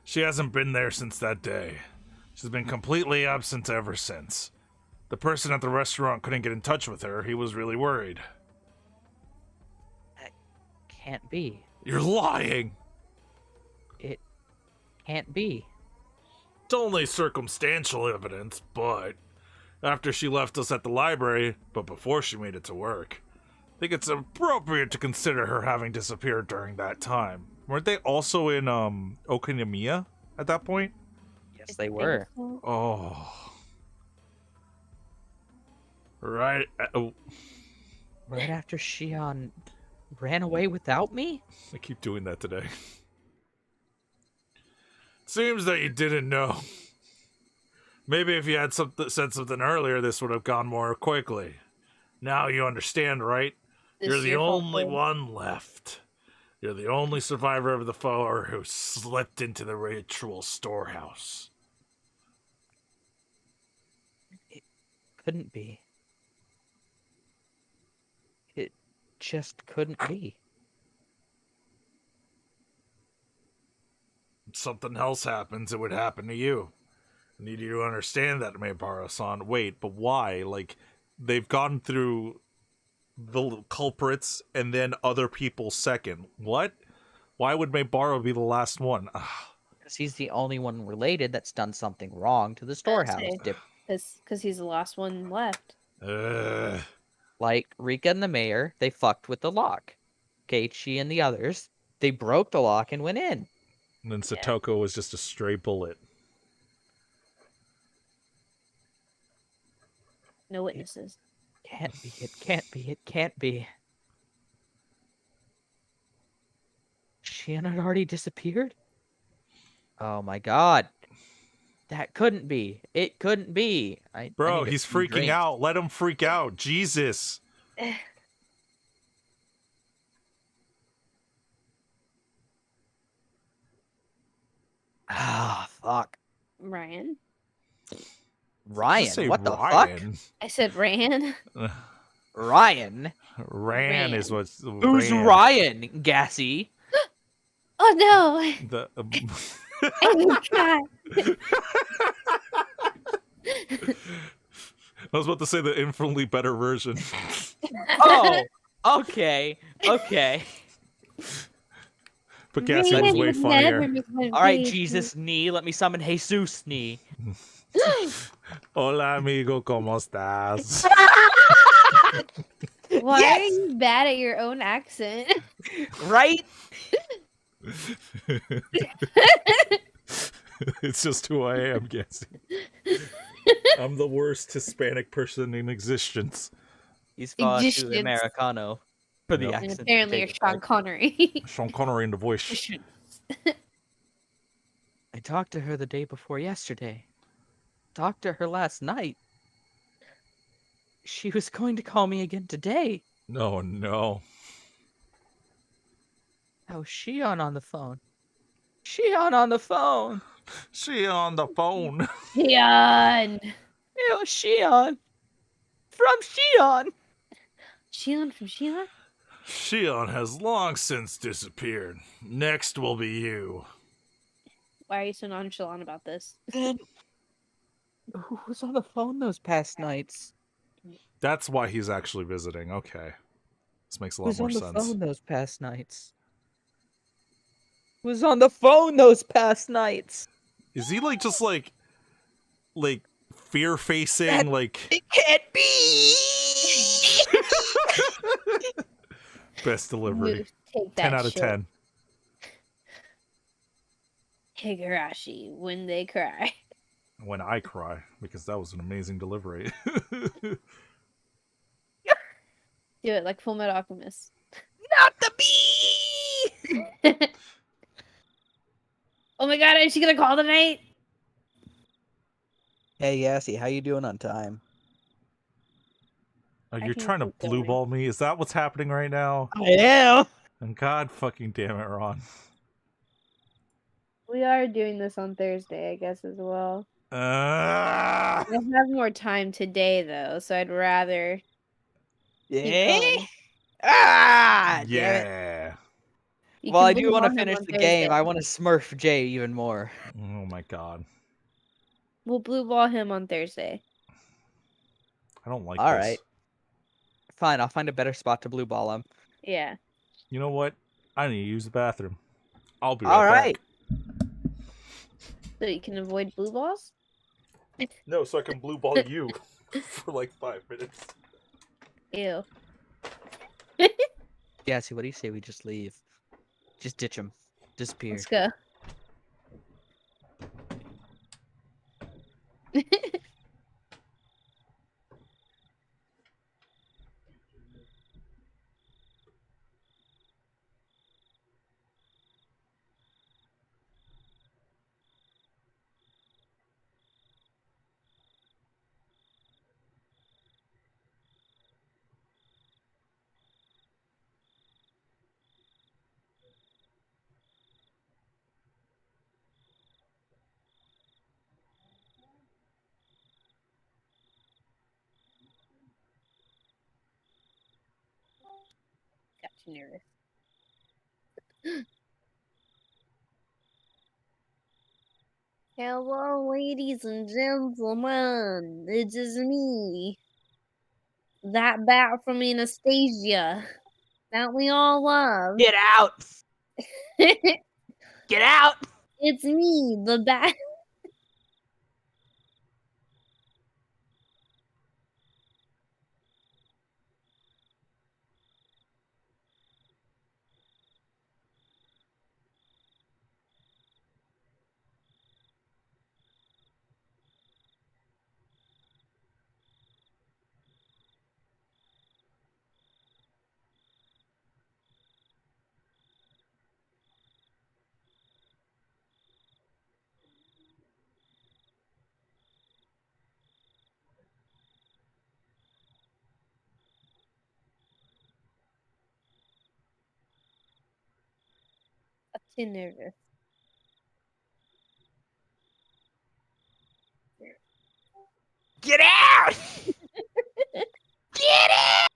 She hasn't been there since that day. She's been completely absent ever since. The person at the restaurant couldn't get in touch with her. He was really worried. That can't be. You're lying! It can't be. It's only circumstantial evidence, but after she left us at the library, but before she made it to work, I think it's appropriate to consider her having disappeared during that time. Weren't they also in Okinomiya at that point? Yes, they were. Oh. Right. Right after Shion ran away without me? I keep doing that today. Seems that you didn't know. Maybe if you had said something earlier, this would have gone more quickly. Now you understand, right? You're the only one left. You're the only survivor of the foe who slipped into the ritual storehouse. It couldn't be. It just couldn't be. If something else happens, it would happen to you. I need you to understand that, Meibara-san. Wait, but why? Like, they've gone through the culprits and then other people second. What? Why would Meibara be the last one? Because he's the only one related that's done something wrong to the storehouse. Because he's the last one left. Like Rika and the mayor, they fucked with the lock. Keiichi and the others, they broke the lock and went in. And then Satoko was just a stray bullet. No witnesses. Can't be, it can't be, it can't be. Shion had already disappeared? Oh my god. That couldn't be. It couldn't be. Bro, he's freaking out. Let him freak out. Jesus. Ah, fuck. Ryan? Ryan? What the Ryan. fuck? I said Ryan. Ryan? Ran is what's... Who's Ryan, Gassy? Oh no! The... Oh god! I was about to say the infinitely better version. Oh, okay, okay. But Gassy was way funnier. Alright, Jesus knee, let me summon Jesus knee. Hola, amigo, ¿cómo estás? Why are you bad at your own accent? Right? It's just who I am, Gassy. I'm the worst Hispanic person in existence. He's far too Americano for the accent. And apparently you're Sean Connery. Sean Connery in the voice. I talked to her the day before yesterday. Talked to her last night. She was going to call me again today. No, no. How was Shion on the phone? Shion on the phone! She on the phone. Shion! It was Shion! From Shion! Shion from Shion? Shion has long since disappeared. Next will be you. Why are you so nonchalant about this? Then who was on the phone those past nights? That's why he's actually visiting. Okay. This makes a lot more sense. Who was on the phone those past nights? Who was on the phone those past nights? Is he like just like fear facing like it can't be. Best delivery. Take that 10 out of shit. 10. Higurashi, when they cry. When I cry, because that was an amazing delivery. Do it like Full Metal Alchemist. Not the bee! Oh my god, is she gonna call tonight? Hey, Yassie, how you doing on time? Oh, I you're can trying to keep blue going. ball me? Is that what's happening right now? I am. And God fucking damn it, Ron. We are doing this on Thursday, I guess, as well. Ah! I have more time today, though, so I'd rather keep Yeah. going. Ah! Damn it. Yeah. You Well, can I do blue want to ball him finish on the Thursday. game. I want to Smurf Jay even more. Oh my God. We'll blue ball him on Thursday. I don't like All this. right. Fine, I'll find a better spot to blue ball him. Yeah. You know what? I need to use the bathroom. I'll be All right right. back. So you can avoid blue balls? No, so I can blue ball you for like 5 minutes. Ew. Gassy, what do you say we just leave? Just ditch him. Disappear. Let's go. Got too nervous. Hello, ladies and gentlemen. It is me. That bat from Anastasia. That we all love. Get out! Get out! It's me, the bat. Too nervous. Get out! Get out!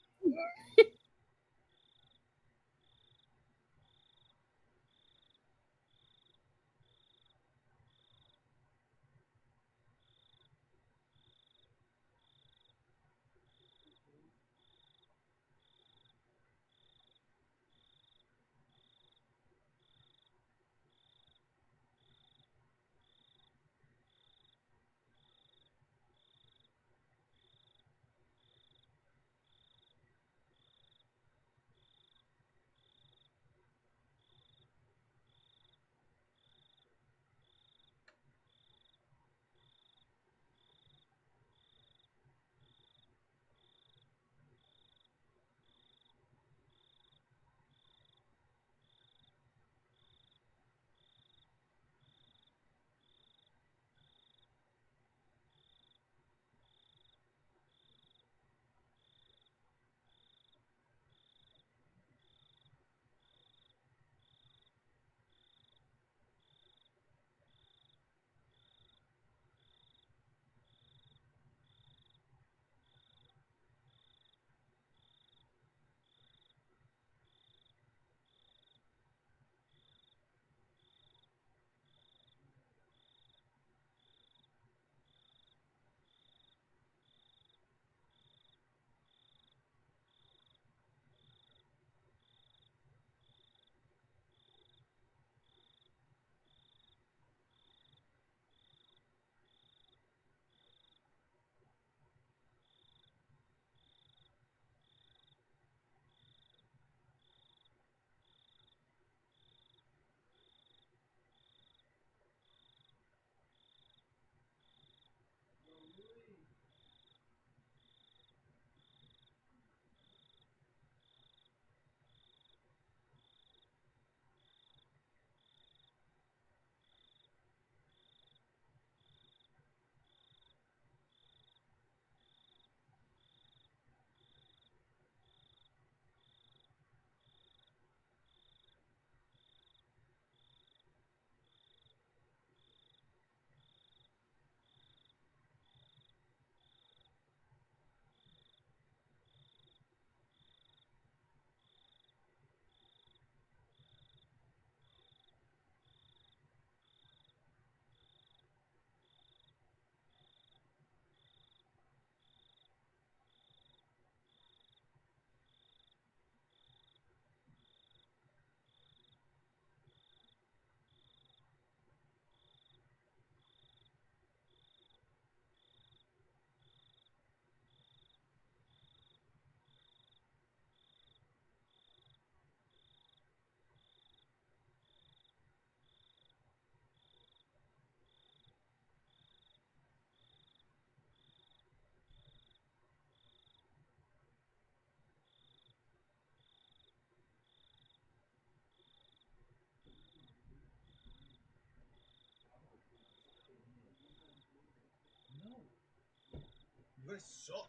guys suck.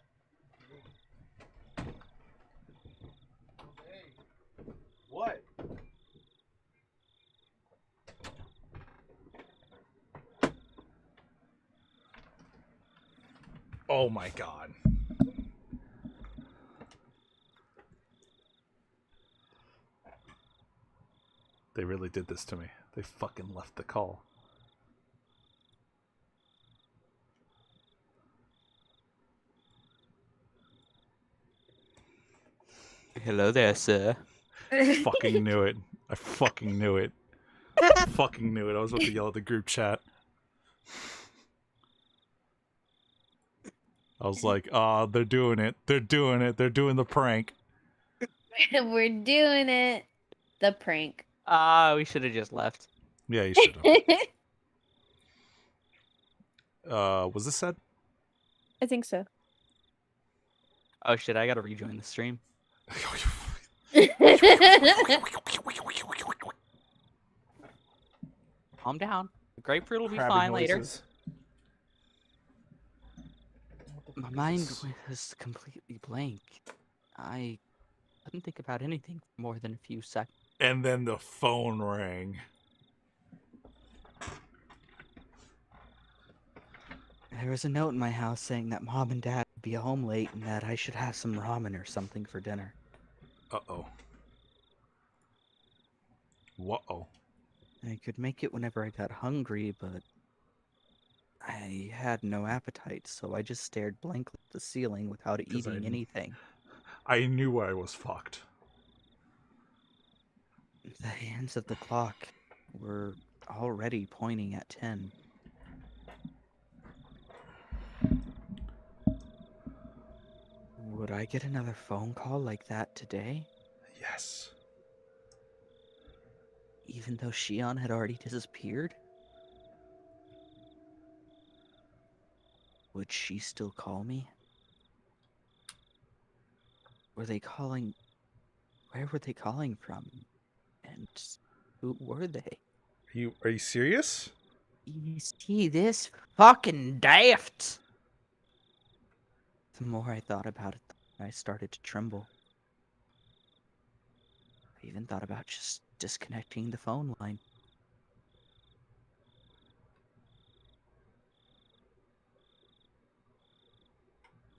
Hey. What? Oh my god. They really did this to me. They fucking left the call. Hello there, sir. Fucking knew it. I fucking knew it. Fucking knew it. I was about to yell at the group chat. I was like, they're doing it. They're doing it. They're doing the prank. We're doing it. The prank. We should have just left. Yeah, you should have. Was this said? I think so. Oh shit, I gotta rejoin the stream. Calm down. The grapefruit will be fine later. My mind was completely blank. I couldn't think about anything for more than a few seconds. And then the phone rang. There was a note in my house saying that Mom and Dad would be home late and that I should have some ramen or something for dinner. Uh-oh. Whoa. I could make it whenever I got hungry, but I had no appetite, so I just stared blankly at the ceiling without eating anything. I knew I was fucked. The hands of the clock were already pointing at 10. Would I get another phone call like that today? Yes. Even though Shion had already disappeared? Would she still call me? Were they calling... Where were they calling from? And who were they? Are you serious? You see this? Fucking daft! The more I thought about it, I started to tremble. I even thought about just disconnecting the phone line.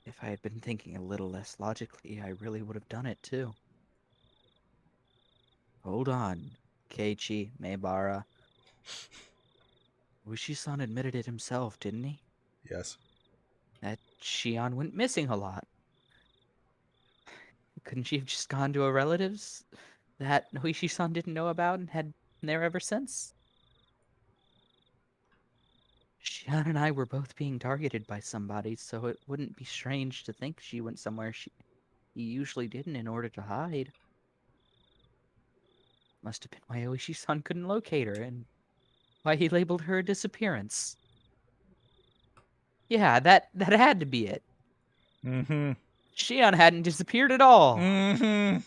If I had been thinking a little less logically, I really would have done it too. Hold on, Keiichi, Maebara. Ushi-san admitted it himself, didn't he? Yes. That Shion went missing a lot. Couldn't she have just gone to a relative's that Ushi-san didn't know about and had been there ever since? Shion and I were both being targeted by somebody, so it wouldn't be strange to think she went somewhere she usually didn't in order to hide. Must have been why Oishi-san couldn't locate her, and why he labeled her a disappearance. Yeah, that had to be it. Mm-hmm. Shion hadn't disappeared at all. Mm-hmm.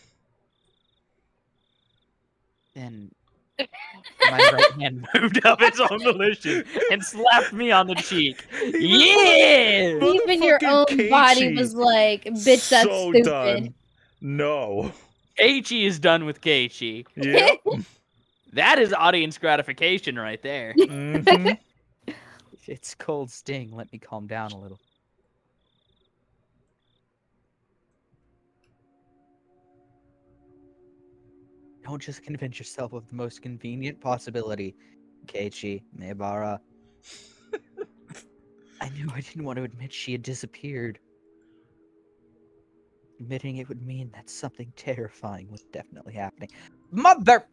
Then my right hand moved of its own volition and slapped me on the cheek. Yeah! Even your own Motherfucking body Keiichi. was like, bitch, that's So stupid. done. No. Keiichi is done with Keiichi. Yep. That is audience gratification right there. Mm-hmm. It's cold sting. Let me calm down a little. Don't just convince yourself of the most convenient possibility, Keiichi, Maebara. I knew I didn't want to admit she had disappeared. Admitting it would mean that something terrifying was definitely happening. Mother!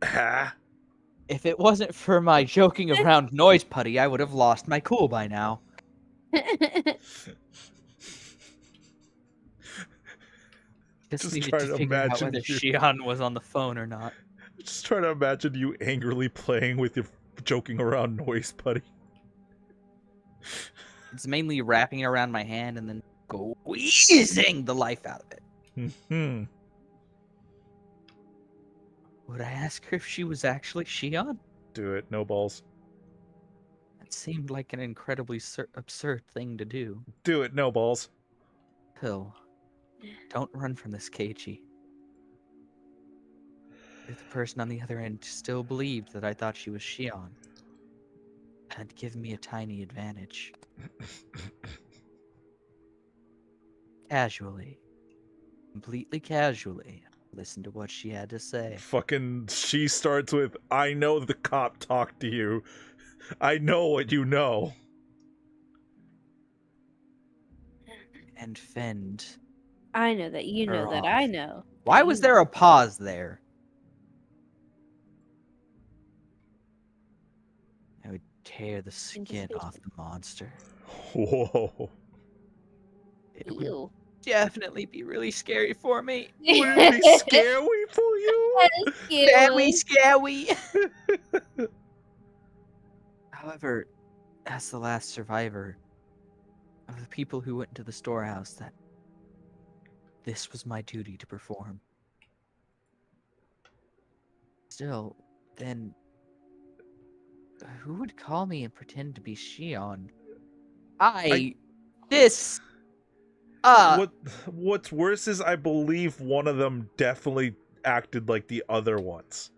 Ah. If it wasn't for my joking around noise putty, I would have lost my cool by now. Just needed trying to to figure out imagine whether you. Shion was on the phone or not. Just trying to imagine you angrily playing with your joking around noise putty. It's mainly wrapping it around my hand and then squeezing the life out of it. Hmm. Would I ask her if she was actually Shion? Do it. No balls. That seemed like an incredibly absurd thing to do. Do it. No balls. Hill, don't run from this, Keiichi. If the person on the other end still believed that I thought she was Shion, that'd give me a tiny advantage. Casually. Completely casually. Listen to what she had to say. Fucking, she starts with, I know the cop talked to you. I know what you know. And fend. I know that you know Her that off. I know. Why that was you there know. a pause there? I would tear the skin Anticipation. off the monster. Whoa. It would Ew. definitely be really scary for me. Would it be scary for you? Scary. However, as the last survivor of the people who went into the storehouse, that this was my duty to perform. Still, then, who would call me and pretend to be Shion? What's worse is I believe one of them definitely acted like the other ones.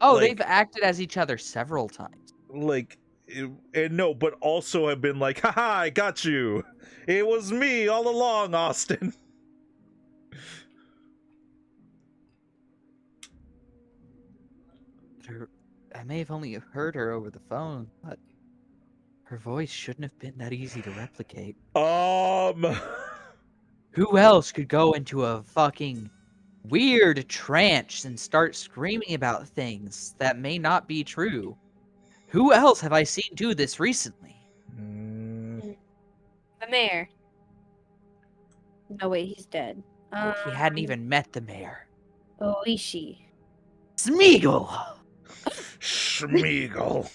Oh, like- they've acted as each other several times. And no, but also have been like, haha, I got you. It was me all along, Austin. I may have only heard her over the phone, but her voice shouldn't have been that easy to replicate. Who else could go into a fucking weird trance and start screaming about things that may not be true? Who else have I seen do this recently? The mayor. No, wait, he's dead. He hadn't even met the mayor. Oishi. Smeagol! Schmeagol.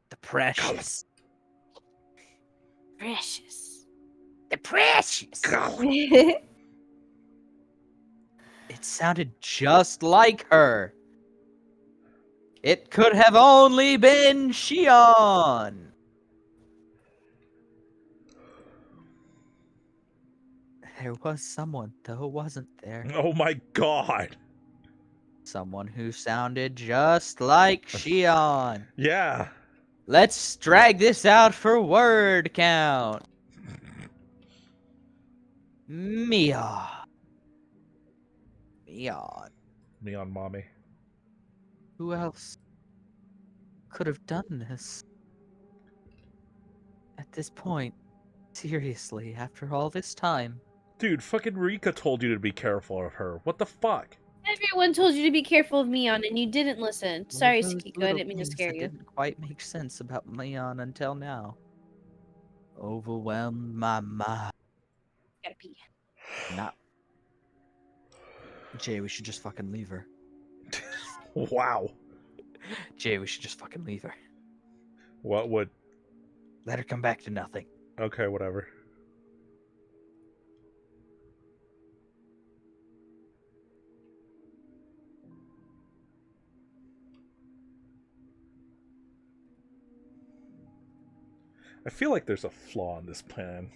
The precious. Precious. The precious! Precious. It sounded just like her. It could have only been Shion. There was someone, though, wasn't there? Oh my god. Someone who sounded just like Shion. Yeah. Let's drag this out for word count. Mia. Mion. Neon mommy. Who else could have done this? At this point, seriously, after all this time. Dude, fucking Rika told you to be careful of her. What the fuck? Everyone told you to be careful of Mion, and you didn't listen. Sorry, Those Sakiko, I little didn't mean to things scare that you. didn't quite make sense about Leon until now. Overwhelmed my mind. Gotta pee. Not. Jay, we should just fucking leave her. Wow. Jay, we should just fucking leave her. What would... Let her come back to nothing. Okay, whatever. I feel like there's a flaw in this plan.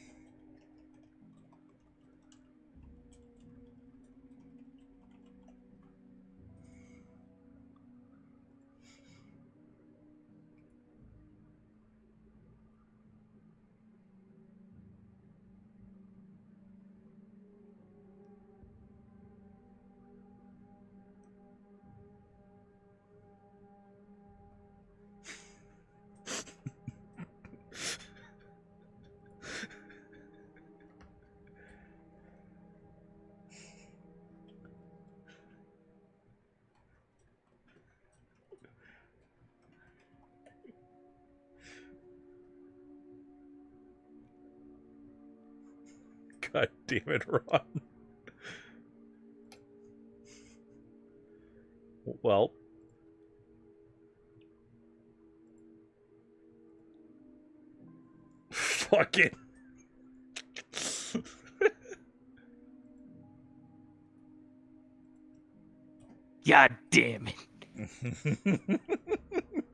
God damn it, Ron. Well. Fuck it. God damn it.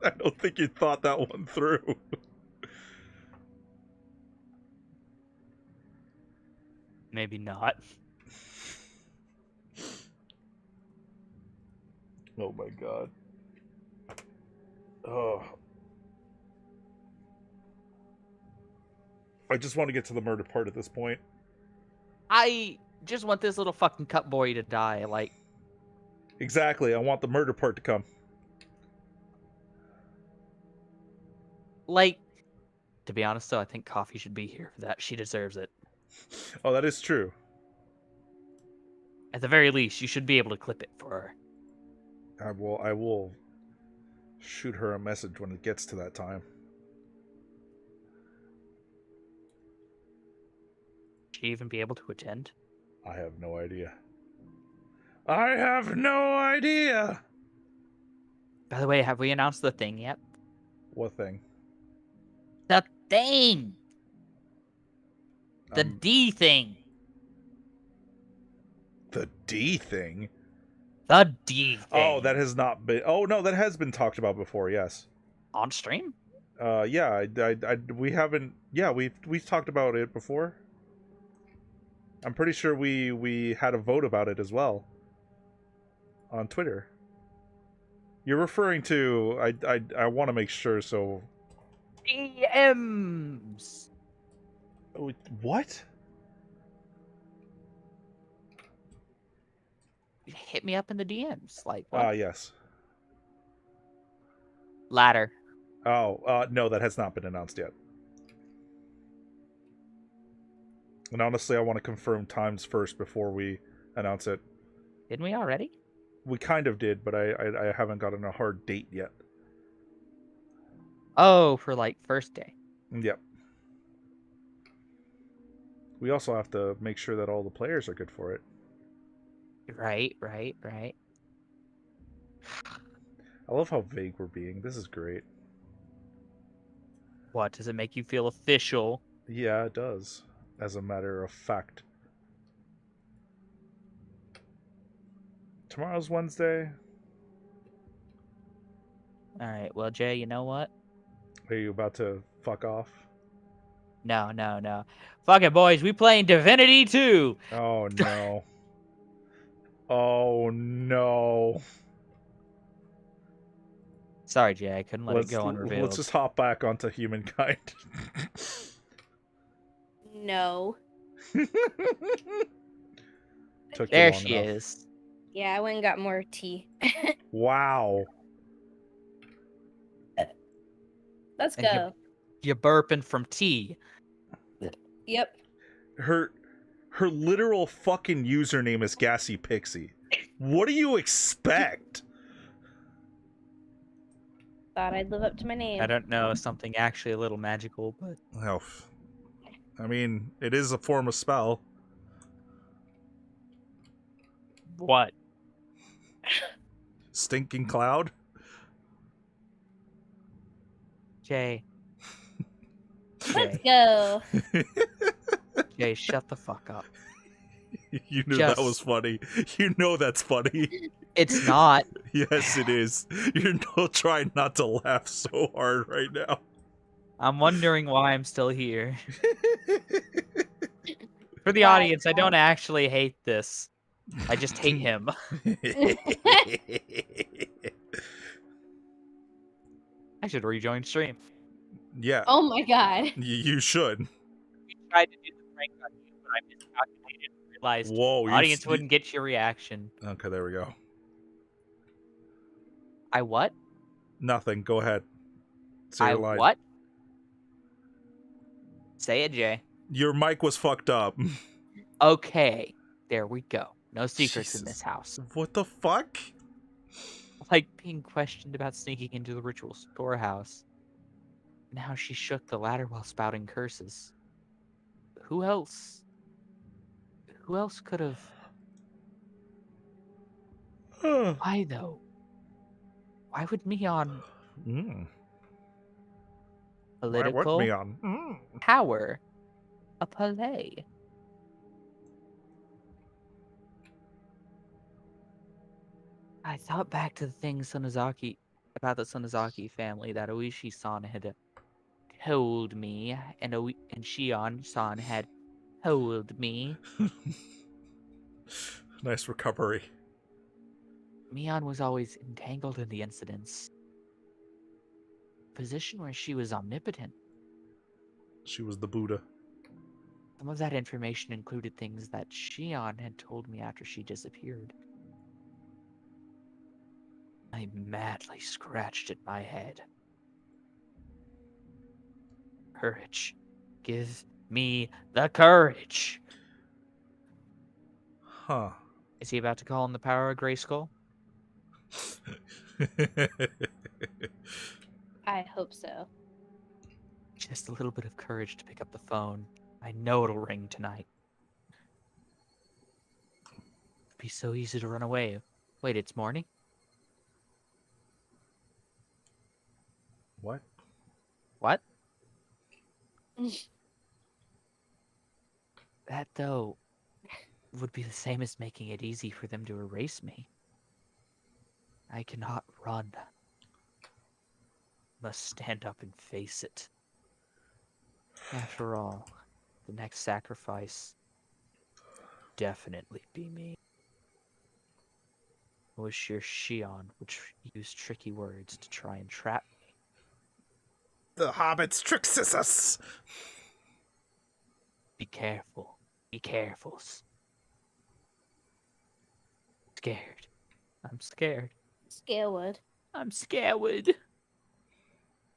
I don't think you thought that one through. Maybe not. Oh my god. Oh. I just want to get to the murder part at this point. I just want this little fucking cut boy to die. Like, Exactly, I want the murder part to come. to be honest though, I think Coffee should be here for that. She deserves it. Oh, that is true. At the very least, you should be able to clip it for her. I will shoot her a message when it gets to that time. She even be able to attend? I have no idea. I have no idea! By the way, have we announced the thing yet? What thing? The thing! The Um, D thing! The D thing? The D thing! Oh, that has not been... Oh, no, that has been talked about before, yes. On stream? Yeah, we haven't... Yeah, we've talked about it before. I'm pretty sure we had a vote about it as well. On Twitter. You're referring to... I want to make sure, so... DMs! What? Hit me up in the DMs. Like, Ah, what? yes. Ladder. Oh, no, that has not been announced yet. And honestly, I want to confirm times first before we announce it. Didn't we already? We kind of did, but I haven't gotten a hard date yet. Oh, for like first day. Yep. We also have to make sure that all the players are good for it. Right. I love how vague we're being. This is great. What, does it make you feel official? Yeah, it does. As a matter of fact. Tomorrow's Wednesday. Alright, well, Jay, you know what? Are you about to fuck off? No. Fuck it, boys. We playing Divinity 2. Oh, no. Oh, no. Sorry, Jay. I couldn't let it go unrevealed. Let's just hop back onto humankind. No. Took you There long she enough. is. Yeah, I went and got more tea. Wow. Let's And go. You're burping from tea. Yep. Her literal fucking username is Gassy Pixie. What do you expect? Thought I'd live up to my name. I don't know, something actually a little magical, but... Oh, I mean, it is a form of spell. What? Stinking cloud? Jay. Let's go. Jay, shut the fuck up. You knew Just- that was funny. You know that's funny. It's not. Yes, it is. You're trying not to laugh so hard right now. I'm wondering why I'm still here. For the audience, I don't actually hate this. I just hate him. I should rejoin stream. Yeah, Oh my god. you should. We tried to do the prank on you, but I miscalculated and realized Whoa, the audience wouldn't get your reaction. Okay, there we go. I what? Nothing. Go ahead. Say I your line. what? Say it, Jay. Your mic was fucked up. Okay. There we go. No secrets in Jesus. this house. What the fuck? Like being questioned about sneaking into the ritual storehouse. And how she shook the ladder while spouting curses. Who else? Who else could have... Why, though? Why would me on Mm. Why political work me on? Mm. power a play? I thought back to the things Sonozaki about the Sonozaki family that Oishi-san had told me, and Shion-san had told me. Nice recovery. Mion was always entangled in the incidents. Position where she was omnipotent. She was the Buddha. Some of that information included things that Shion had told me after she disappeared. I madly scratched at my head. Courage. Give me the courage. Huh. Is he about to call in the power of Grayskull? I hope so. Just a little bit of courage to pick up the phone. I know it'll ring tonight. It'd be so easy to run away. Wait, it's morning? What? What? That, though, would be the same as making it easy for them to erase me. I cannot run. Must stand up and face it. After all, the next sacrifice definitely be me. I was sure Shion would use tricky words to try and trap me. The hobbits tricks us. Be careful. Be careful. Scared. I'm scared. Scalewood. I'm scared.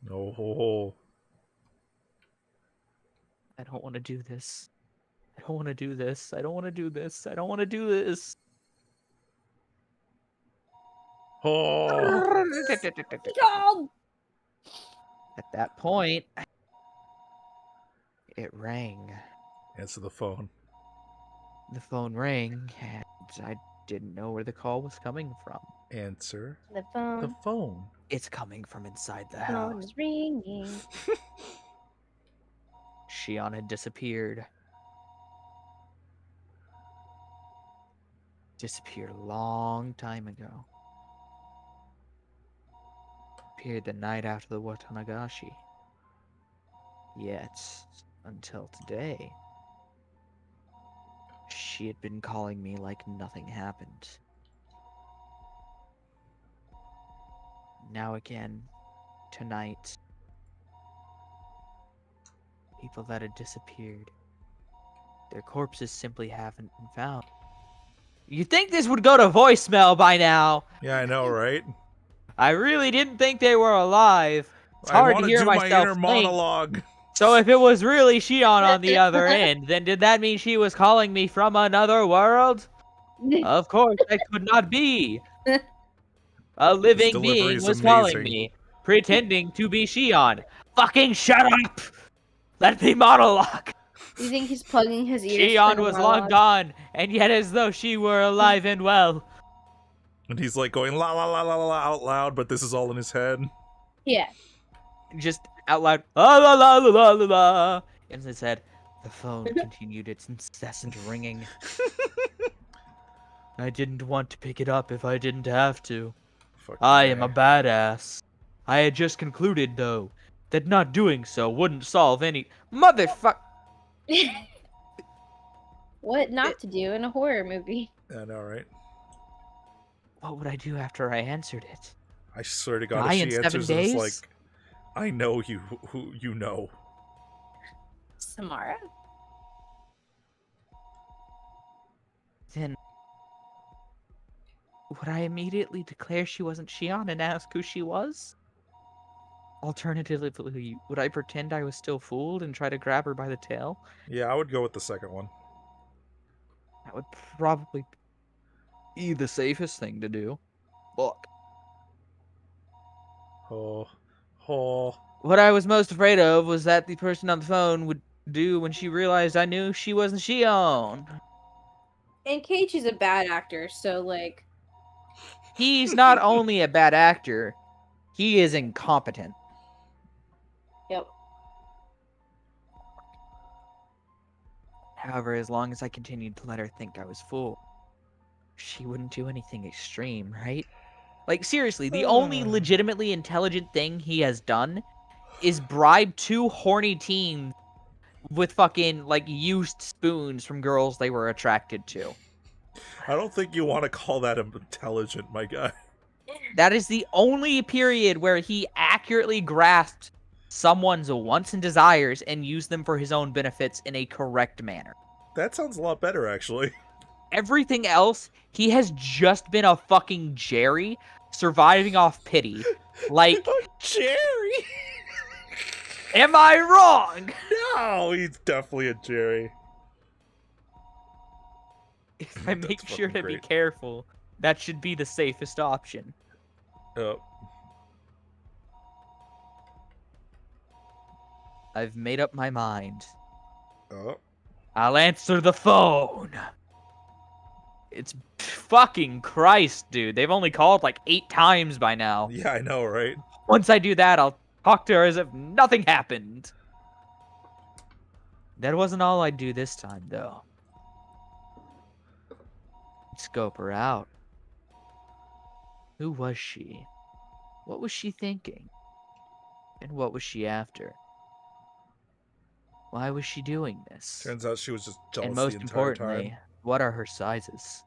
No. I don't want to do this. I don't want to do this. I don't want to do this. I don't want to do this. Oh. God! At that point, it rang. Answer the phone. The phone rang, and I didn't know where the call was coming from. Answer The the phone. phone. It's coming from inside the Phone house. is ringing. Shion had disappeared. Disappeared a long time ago. Appeared the night after the Watanagashi. Yet, until today, she had been calling me like nothing happened. Now again, tonight, people that had disappeared, their corpses simply haven't been found. You'd think this would go to voicemail by now. Yeah, I know, right? I really didn't think they were alive. It's I hard want to to hear do my myself inner think. monologue. So if it was really Shion on the other end, then did that mean she was calling me from another world? Of course, that could not be. A living delivery being is was calling amazing. me, pretending to be Shion. Fucking shut up! Let me monologue! You think he's plugging his ears? Shion for the was long monologue? gone, and yet as though she were alive and well. And he's like going la la la la la out loud, but this is all in his head. Yeah. Just out loud, la la la la la la la. And it said, the phone continued its incessant ringing. I didn't want to pick it up if I didn't have to. Fuck I yeah. am a badass. I had just concluded, though, that not doing so wouldn't solve any motherfuck. What not to do in a horror movie? I know, right? What would I do after I answered it? I swear to God, Die if in she 7 answers days? this like, I know you, who you know. Samara? Then would I immediately declare she wasn't Shion and ask who she was? Alternatively, would I pretend I was still fooled and try to grab her by the tail? Yeah, I would go with the second one. That would probably be the safest thing to do. Look. Oh. What I was most afraid of was that the person on the phone would do when she realized I knew she wasn't Shion. And Keiichi's a bad actor, so like. He's not only a bad actor, he is incompetent. Yep. However, as long as I continued to let her think I was fooled, she wouldn't do anything extreme, right? Like, seriously, the only legitimately intelligent thing he has done is bribe 2 horny teens with fucking, like, used spoons from girls they were attracted to. I don't think you want to call that intelligent, my guy. That is the only period where he accurately grasped someone's wants and desires and used them for his own benefits in a correct manner. That sounds a lot better, actually. Everything else, he has just been a fucking Jerry surviving off pity. Like, Jerry! am I wrong? No, he's definitely a Jerry. If I make That's sure to fucking be great. careful, that should be the safest option. Oh, I've made up my mind. oh. I'll answer the phone. It's fucking Christ, dude. They've only called like 8 times by now. Yeah, I know, right? Once I do that, I'll talk to her as if nothing happened. That wasn't all I'd do this time, though. I'd scope her out. Who was she? What was she thinking? And what was she after? Why was she doing this? Turns out she was just jealous And most the entire importantly, time. what are her sizes?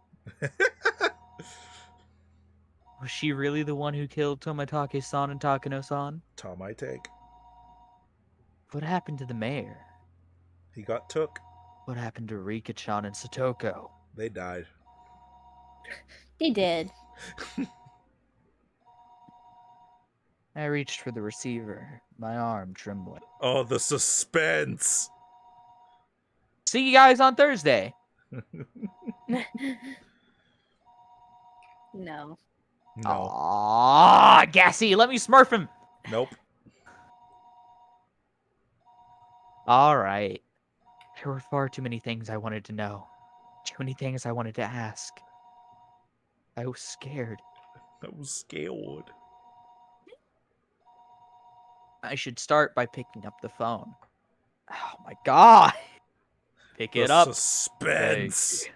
Was she really the one who killed Tomitake-san and Takano-san? Tom, I take. What happened to the mayor? He got took. What happened to Rika-chan and Satoko? They died. They did. I reached for the receiver, my arm trembling. Oh, the suspense! See you guys on Thursday. No. No. Aww, Gassy, let me smurf him. Nope. Alright. There were far too many things I wanted to know. Too many things I wanted to ask. I was scared. I was scared. I should start by picking up the phone. Oh my god! Pick it The up. suspense! Keiichi.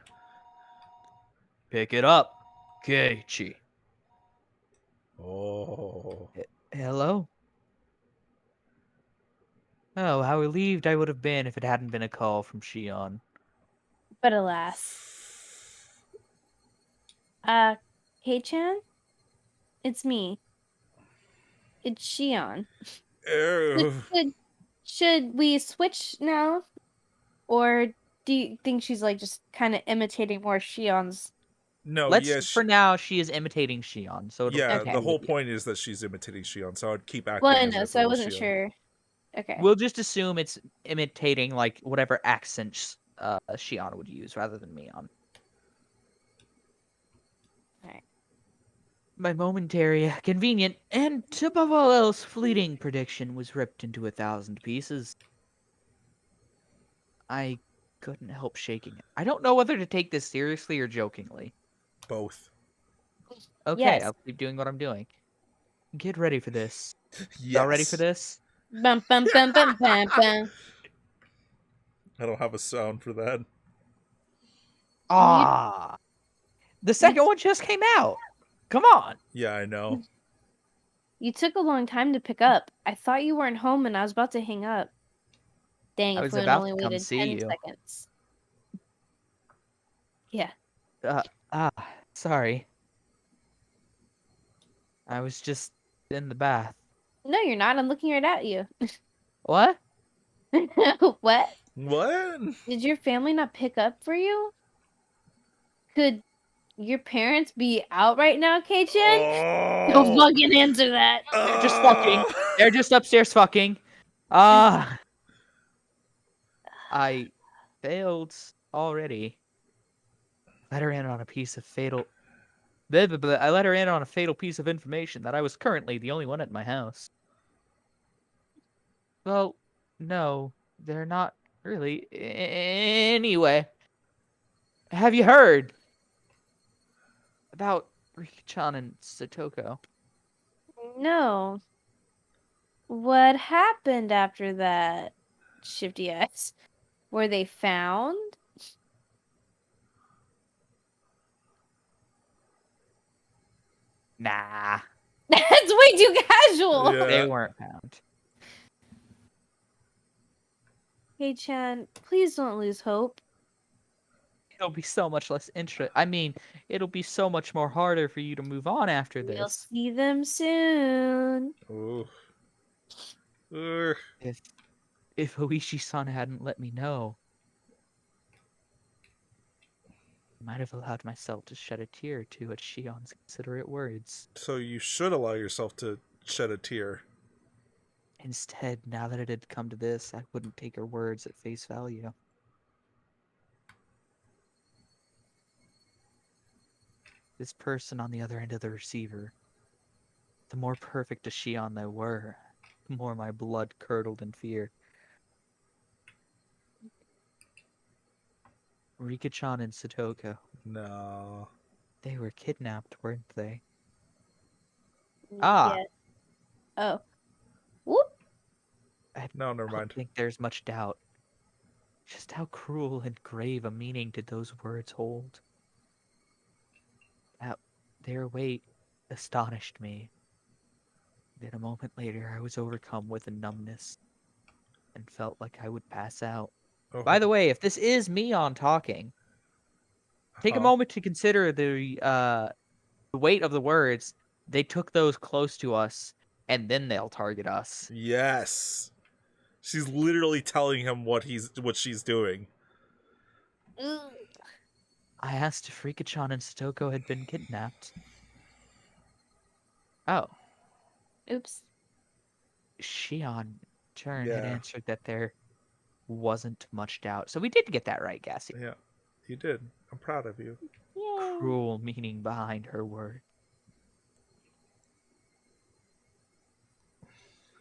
Pick it up. Keiichi. Oh. Hello? Oh, how relieved I would have been if it hadn't been a call from Shion. But alas. Kei-chan? It's me. It's Shion. Ew. Should we switch now? Or do you think she's like just kind of imitating more Shion's? No, Let's, yeah, for now, she is imitating Shion, so it'll yeah, Okay. the whole be- point is that she's imitating Shion, so I'd keep acting Well, I as know, if so it I was wasn't Shion. sure. Okay. We'll just assume it's imitating, like, whatever accents Shion would use, rather than Mion. Alright. My momentary, convenient, and above all else fleeting prediction was ripped into 1,000 pieces. I couldn't help shaking it. I don't know whether to take this seriously or jokingly. Both. Okay, Yes. I'll keep doing what I'm doing. Get ready for this. Yes. Y'all ready for this? Bum, bum, bum, bum, bum, bum. I don't have a sound for that. Ah! The second one just came out! Come on! Yeah, I know. You took a long time to pick up. I thought you weren't home and I was about to hang up. Dang, I if was we had about only to come waited see 10 you. seconds. Yeah. Sorry. I was just in the bath. No, you're not. I'm looking right at you. What? What? What? Did your family not pick up for you? Could your parents be out right now, Kei-chan? Don't Oh. fucking answer that. They're just fucking. They're just upstairs fucking. I failed already. Let her in on a piece of fatal. I let her in on a fatal piece of information that I was currently the only one at my house. Well, no, they're not really. Anyway, have you heard about Rika-chan and Satoko? No. What happened after that? Shifty eyes. Were they found? Nah, That's way too casual. Yeah. they weren't found. That's way too casual. Yeah. They weren't found. Hey, Chan, please don't lose hope. It'll be so much less I mean, it'll be so much more harder for you to move on after We'll this. see them soon. Ooh. Ugh. If Oishi-san hadn't let me know, I might have allowed myself to shed a tear or two at Shion's considerate words. So you should allow yourself to shed a tear. Instead, now that it had come to this, I wouldn't take her words at face value. This person on the other end of the receiver, the more perfect a Shion they were, the more my blood curdled in fear. Rika-chan and Satoko, No. they were kidnapped, weren't they? Ah. Yeah. Oh. Whoop. No, never I don't mind. think there's much doubt. Just how cruel and grave a meaning did those words hold? Their weight astonished me. Then a moment later, I was overcome with a numbness and felt like I would pass out. Oh, By the way, if this is Mion talking, take a moment to consider the weight of the words. They took those close to us, and then they'll target us. Yes. She's literally telling him what she's doing. Ugh. I asked if Rika-chan and Satoko had been kidnapped. Oh, Oops. Shion turn had Yeah. answered that there wasn't much doubt. So we did get that right, Cassie. Yeah, you did. I'm proud of you. Yay. Cruel meaning behind her word.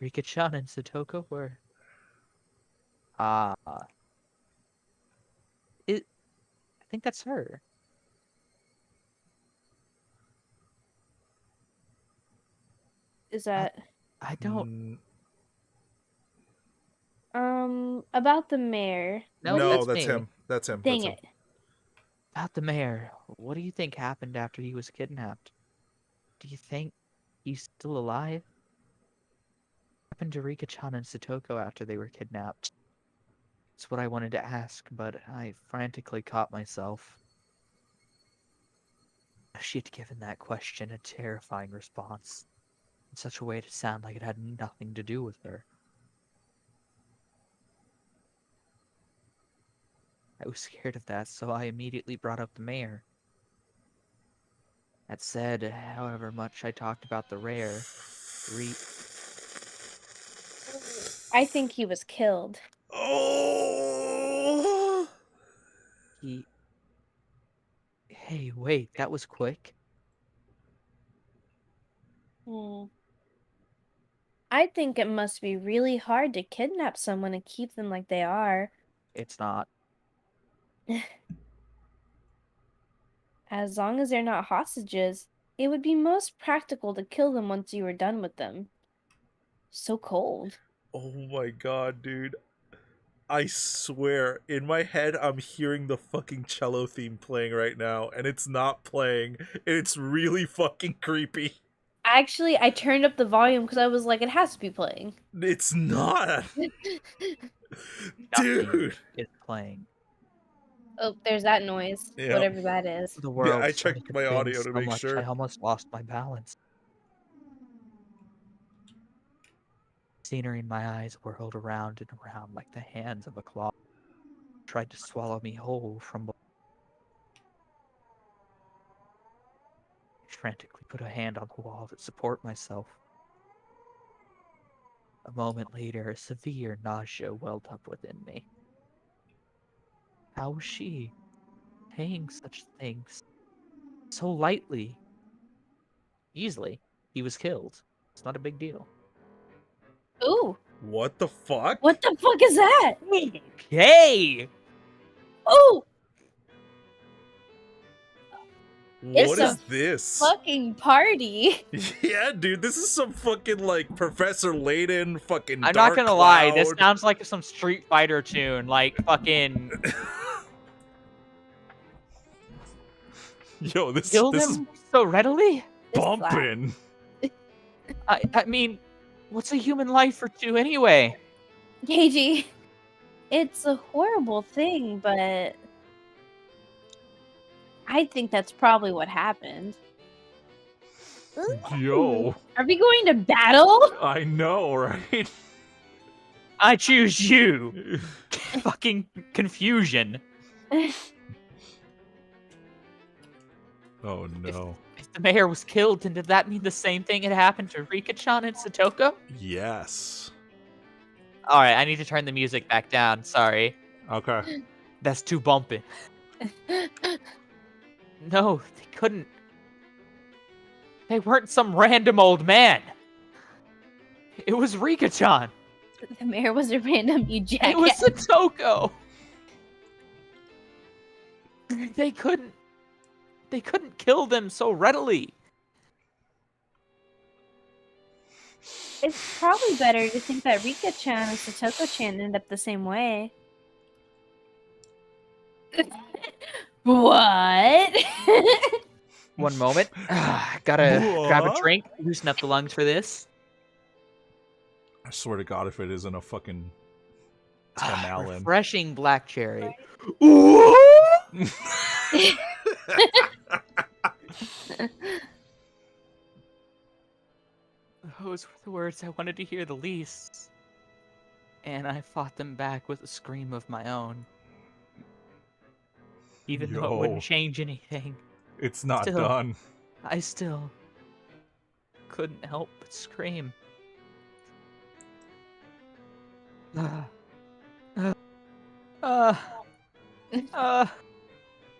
Rika-chan and Satoko were... I think that's her. Is that I don't... about the mayor? No, No, that's that's me. him. That's him. Dang That's it. him. About the mayor, what do you think happened after he was kidnapped? Do you think he's still alive? What happened to Rika-chan and Satoko after they were kidnapped? It's what I wanted to ask, but I frantically caught myself. She had given that question a terrifying response, in such a way to sound like it had nothing to do with her. I was scared of that, so I immediately brought up the mayor. That said, however much I talked about the rare, I think he was killed. Oh! Hey, wait, that was quick. I think it must be really hard to kidnap someone and keep them like they are. It's not. As long as they're not hostages, it would be most practical to kill them once you were done with them. So cold. Oh my god, dude. I swear, in my head, I'm hearing the fucking cello theme playing right now, and it's not playing, and it's really fucking creepy. Actually, I turned up the volume because I was like, it has to be playing. It's not! Dude! It's playing. Oh, there's that noise. Yep. Whatever that is. The world I started checked to my spin audio to so make much, sure. I almost lost my balance. Scenery in my eyes whirled around and around like the hands of a claw. Tried to swallow me whole from below. I frantically put a hand on the wall to support myself. A moment later, a severe nausea welled up within me. How was she saying such things so lightly? Easily. He was killed. It's not a big deal. Ooh, What the fuck? what the fuck is that? Okay! Ooh, What It's is this? fucking party. Yeah, dude, this is some fucking, like, Professor Layton fucking I'm Dark not gonna lie, this Cloud. sounds like some Street Fighter tune, like fucking Yo, this kill is them so readily? bumping. I mean, what's a human life for two anyway? Keiichi, it's a horrible thing, but I think that's probably what happened. Yo, Are we going to battle? I know, right? I choose you. Fucking confusion. Oh no. If the mayor was killed, then did that mean the same thing had happened to Rika-chan and Satoko? Yes. Alright, I need to turn the music back down. Sorry. Okay. That's too bumping. No, they couldn't. They weren't some random old man. It was Rika-chan. The mayor was a random you jackass. It was Satoko. They couldn't kill them so readily. It's probably better to think that Rika-chan and Satoko-chan ended up the same way. What? One moment. Gotta grab a What? drink, loosen up the lungs for this. I swear to God, if it isn't a fucking 10 Allen. Refreshing black cherry. Those were the words I wanted to hear the least. And I fought them back with a scream of my own. Even though it Yo. wouldn't change anything, It's not Still. done. I still couldn't help but scream.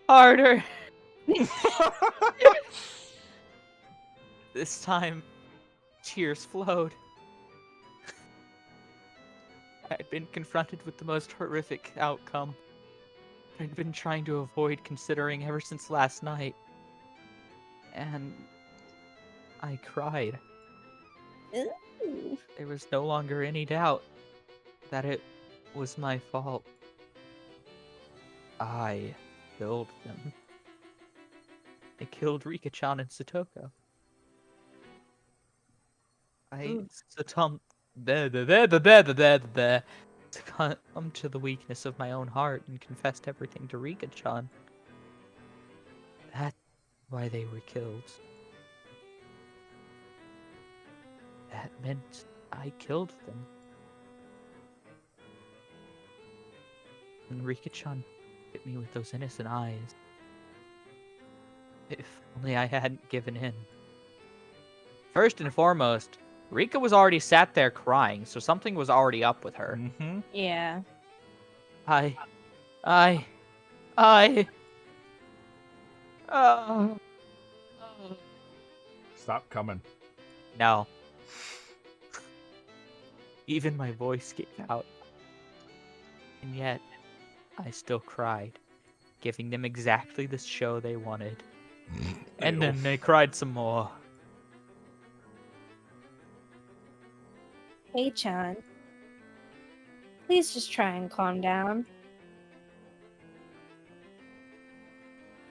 Harder. This time, tears flowed. I'd been confronted with the most horrific outcome I'd been trying to avoid considering ever since last night. And I cried. Ooh. There was no longer any doubt that it was my fault. I killed them. I killed Rika-chan and Satoko. I succumbed succumbed to the weakness of my own heart and confessed everything to Rika-chan. That's why they were killed. That meant I killed them. And Rika-chan hit me with those innocent eyes. If only I hadn't given in. First and foremost, Rika was already sat there crying, so something was already up with her. Mm-hmm. Yeah. I... Stop coming. No. Even my voice gave out. And yet, I still cried, giving them exactly the show they wanted. And then they cried some more. Hey, Chan. Please just try and calm down.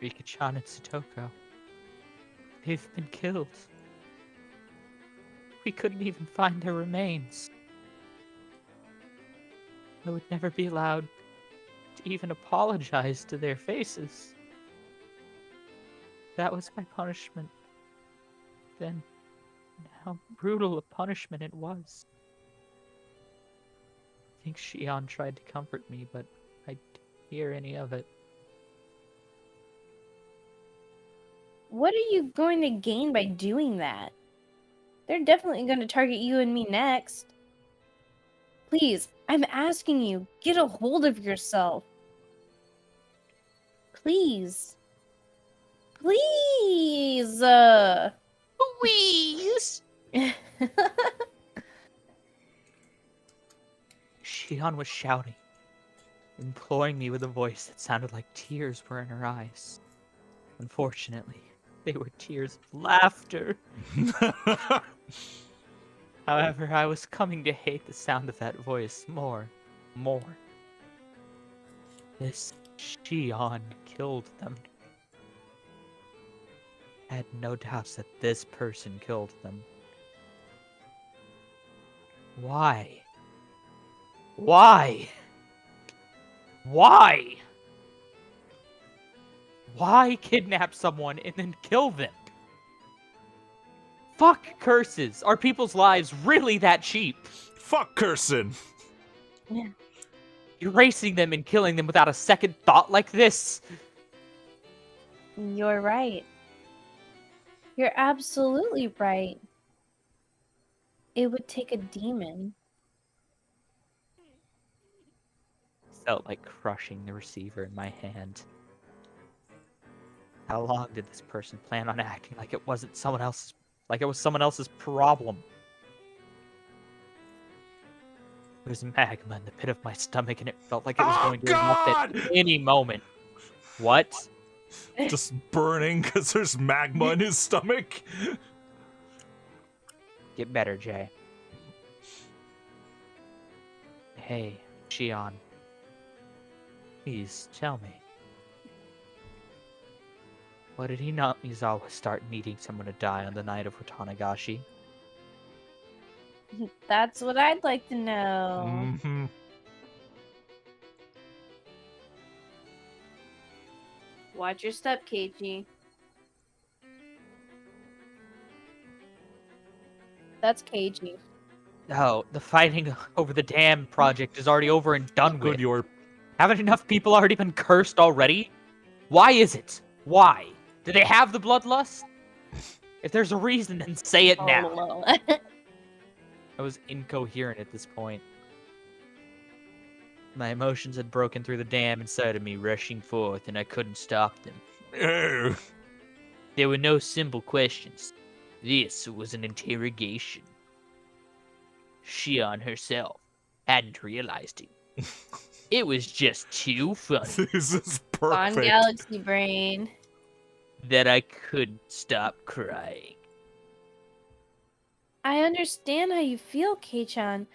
Rika-chan and Satoko. They've been killed. We couldn't even find their remains. I would never be allowed to even apologize to their faces. That was my punishment. Then, how brutal a punishment it was. I think Shion tried to comfort me, but I didn't hear any of it. What are you going to gain by doing that? They're definitely going to target you and me next. Please, I'm asking you, get a hold of yourself. Please. Please. Please! Shion was shouting, imploring me with a voice that sounded like tears were in her eyes. Unfortunately, they were tears of laughter. However, I was coming to hate the sound of that voice more. This Shion killed them. had no doubts that this person killed them. Why? Why? Why? Why kidnap someone and then kill them? Fuck curses. Are people's lives really that cheap? Fuck cursing. Erasing them and killing them without a second thought like this? You're right. You're absolutely right. It would take a demon. Felt like crushing the receiver in my hand. How long did this person plan on acting like it wasn't someone else's, like it was someone else's problem? There's magma in the pit of my stomach, and it felt like it was going to erupt at any moment. What? Just burning because there's magma in his stomach. Get better, Jay. Hey, Shion. Please tell me. Why did he not Mizawa start needing someone to die on the night of Watanagashi? That's what I'd like to know. Mm-hmm. Watch your step, Keiichi. That's Keiichi. Oh, the fighting over the dam project is already over and done Good, with. you're. Haven't enough people already been cursed already? Why is it? Why? Do they have the bloodlust? If there's a reason, then say it now. lol. I was incoherent at this point. My emotions had broken through the dam inside of me, rushing forth, and I couldn't stop them. Ew. There were no simple questions. This was an interrogation. Shion herself hadn't realized it. It was just too funny This is On perfect. Galaxy Brain. that I couldn't stop crying. I understand how you feel, Kei-chan.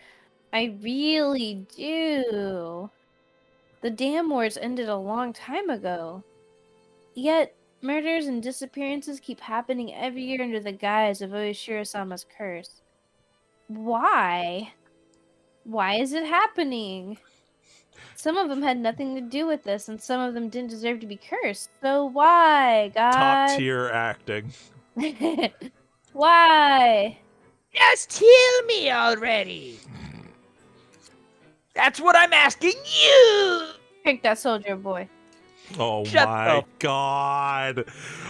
I really do. The dam wars ended a long time ago. Yet, murders and disappearances keep happening every year under the guise of Oishiro-sama's curse. Why? Why is it happening? Some of them had nothing to do with this, and some of them didn't deserve to be cursed. So why, God? Top tier acting. Why? Just tell me already! That's what I'm asking you! Pick that soldier boy. Oh Shut my up. god.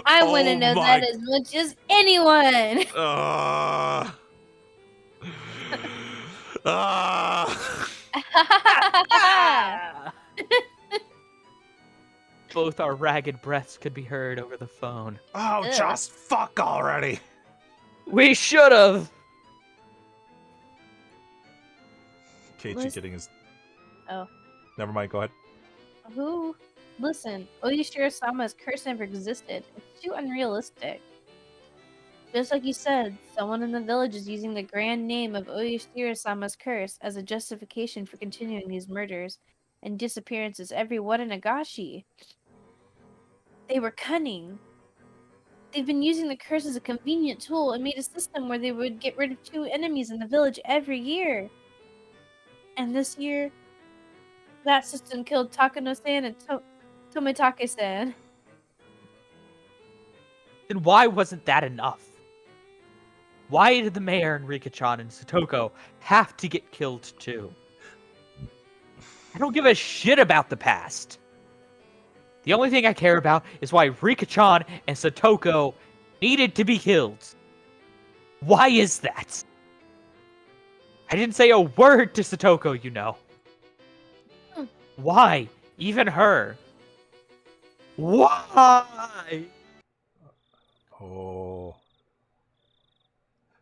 I want to Oh know my- that as much as anyone. Both our ragged breaths could be heard over the phone. Oh, Ugh. just fuck already. We should have! Keiichi Was- getting his. Oh. Never mind. Go ahead. Who? Listen, Oishiro-sama's curse never existed. It's too unrealistic. Just like you said, someone in the village is using the grand name of Oishiro-sama's curse as a justification for continuing these murders and disappearances every Watanagashi. They were cunning. They've been using the curse as a convenient tool and made a system where they would get rid of 2 enemies in the village every year. And this year, that system killed Takano-san and Tomitake-san. Then why wasn't that enough? Why did the mayor and Rika-chan and Satoko have to get killed too? I don't give a shit about the past. The only thing I care about is why Rika-chan and Satoko needed to be killed. Why is that? I didn't say a word to Satoko, you know. Why? Even her. Why? Oh.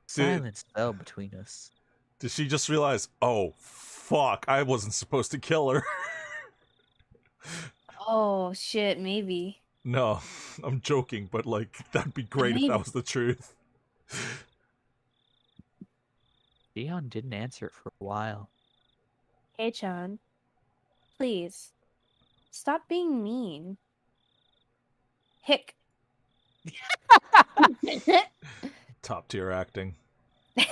Silence fell between us. Did she just realize? Oh, fuck! I wasn't supposed to kill her. Oh, shit, maybe. No, I'm joking, but like that'd be great if that was the truth. Dion didn't answer it for a while. Hey, Chan. Please. Stop being mean. Hick. Top tier acting.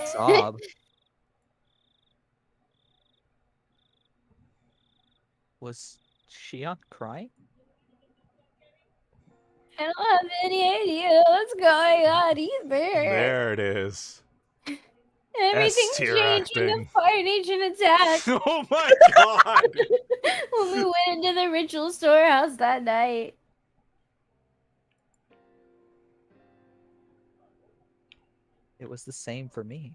Sob. Was Shion crying? I don't have any idea what's going on either. There it is. Everything's S-tier changed when the acting. Fire Nation attacked. Oh my god! When we went into the ritual storehouse that night. It was the same for me.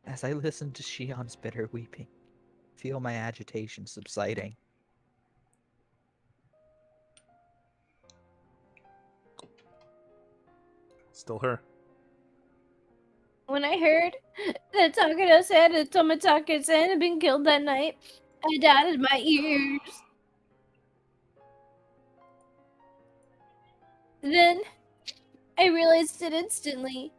As I listened to Shion's bitter weeping, feel my agitation subsiding. Still her. When I heard that Takano-san and Tomitake-san had been killed that night, I doubted my ears. Then, I realized it instantly.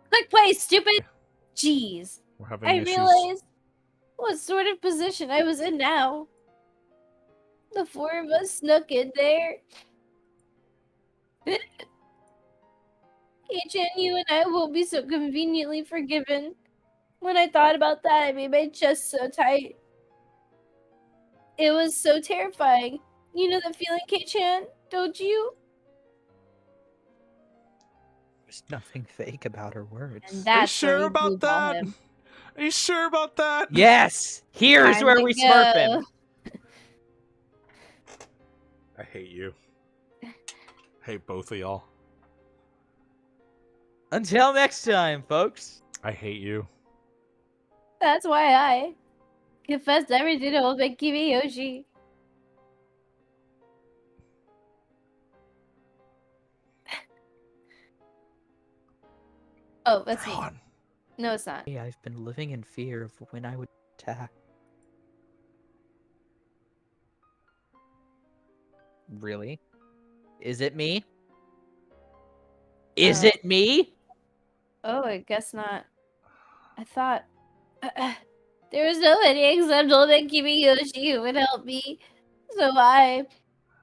Click play, stupid! Jeez. We're having I issues. realized what sort of position I was in now. The four of us snuck in there. Keiichi, you and I will be so conveniently forgiven. When I thought about that, I made my chest so tight. It was so terrifying. You know the feeling, Kei-chan, don't you? There's nothing fake about her words. And Are you that's where sure we about blue-ball that? him. Are you sure about that? Yes! Here's Time where to we smurf go. him! I hate you. Hate both of y'all. Until next time, folks. I hate you. That's why I confessed everything to old man Kimiyoshi. Oh, that's me. Ron. No, it's not. I've been living in fear of when I would attack. Really? Is it me? Is it me? Oh, I guess not. I thought there was nobody except old man Kimiyoshi who would help me. So I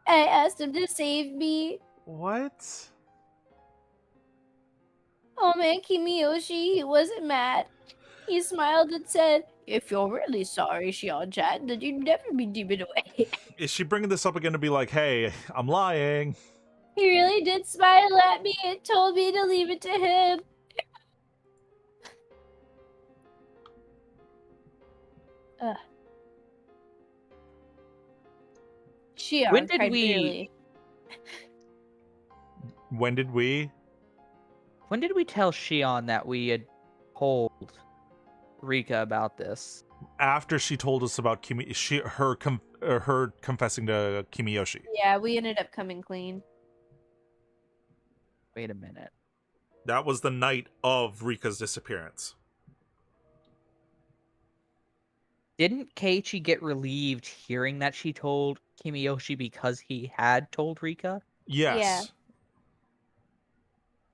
asked him to save me. What? Old man Kimiyoshi, he wasn't mad. He smiled and said, "If you're really sorry, Shion-chan, then you'd never be demoned away." Is she bringing this up again to be like, hey, I'm lying? He really did smile at me and told me to leave it to him. Ugh. Shion When did cried we- bitterly. When did we? When did we tell Shion that we had told Rika about this? After she told us about her confessing to Kimiyoshi. Yeah, we ended up coming clean. Wait a minute. That was the night of Rika's disappearance. Didn't Keiichi get relieved hearing that she told Kimiyoshi because he had told Rika? Yes. Yeah.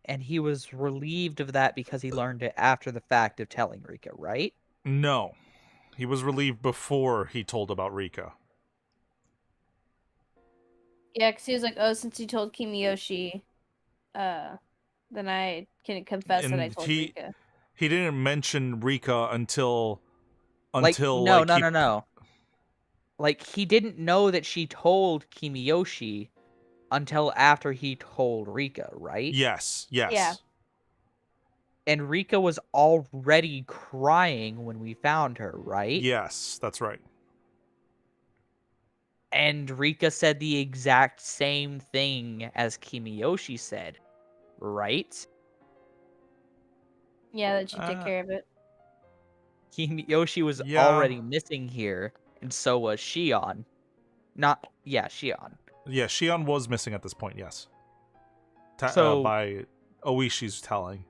And he was relieved of that because he learned it after the fact of telling Rika, right? No. He was relieved before he told about Rika. Yeah, because he was like, "Oh, since you told Kimiyoshi, then I can confess that I And told he- Rika." He didn't mention Rika until No. Like, he didn't know that she told Kimiyoshi until after he told Rika, right? Yes. Yeah. And Rika was already crying when we found her, right? Yes, that's right. And Rika said the exact same thing as Kimiyoshi said, right? Yeah, that you take care of it. Kimiyoshi was Yeah. already missing here, and so was Shion. Shion. Yeah, Shion was missing at this point, yes. So- By Oishi's telling.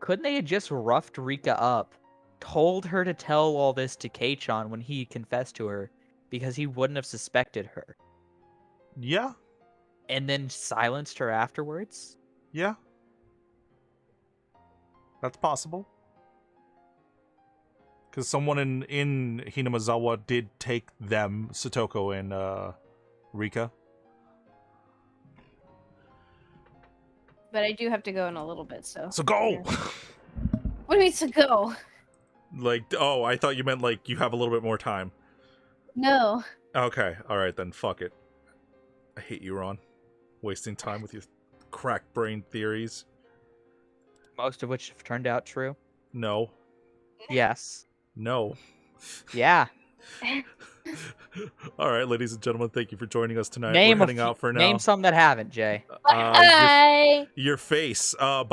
Couldn't they have just roughed Rika up, told her to tell all this to Keiichi when he confessed to her, because he wouldn't have suspected her, Yeah, and then silenced her afterwards? yeah. That's possible. Because someone in Hinamazawa did take them, Satoko and Rika. But I do have to go in a little bit, so. So go! Yeah. What do you mean to go? Like, oh, I thought you meant, like, you have a little bit more time. No. Okay, alright then, fuck it. I hate you, Ron. Wasting time with your crack brain theories. Most of which have turned out true. No. Yes. No. Yeah. Alright, ladies and gentlemen, thank you for joining us tonight. Name We're heading out for now. Name some that haven't, Jay. Uh, Bye. your face. Bye.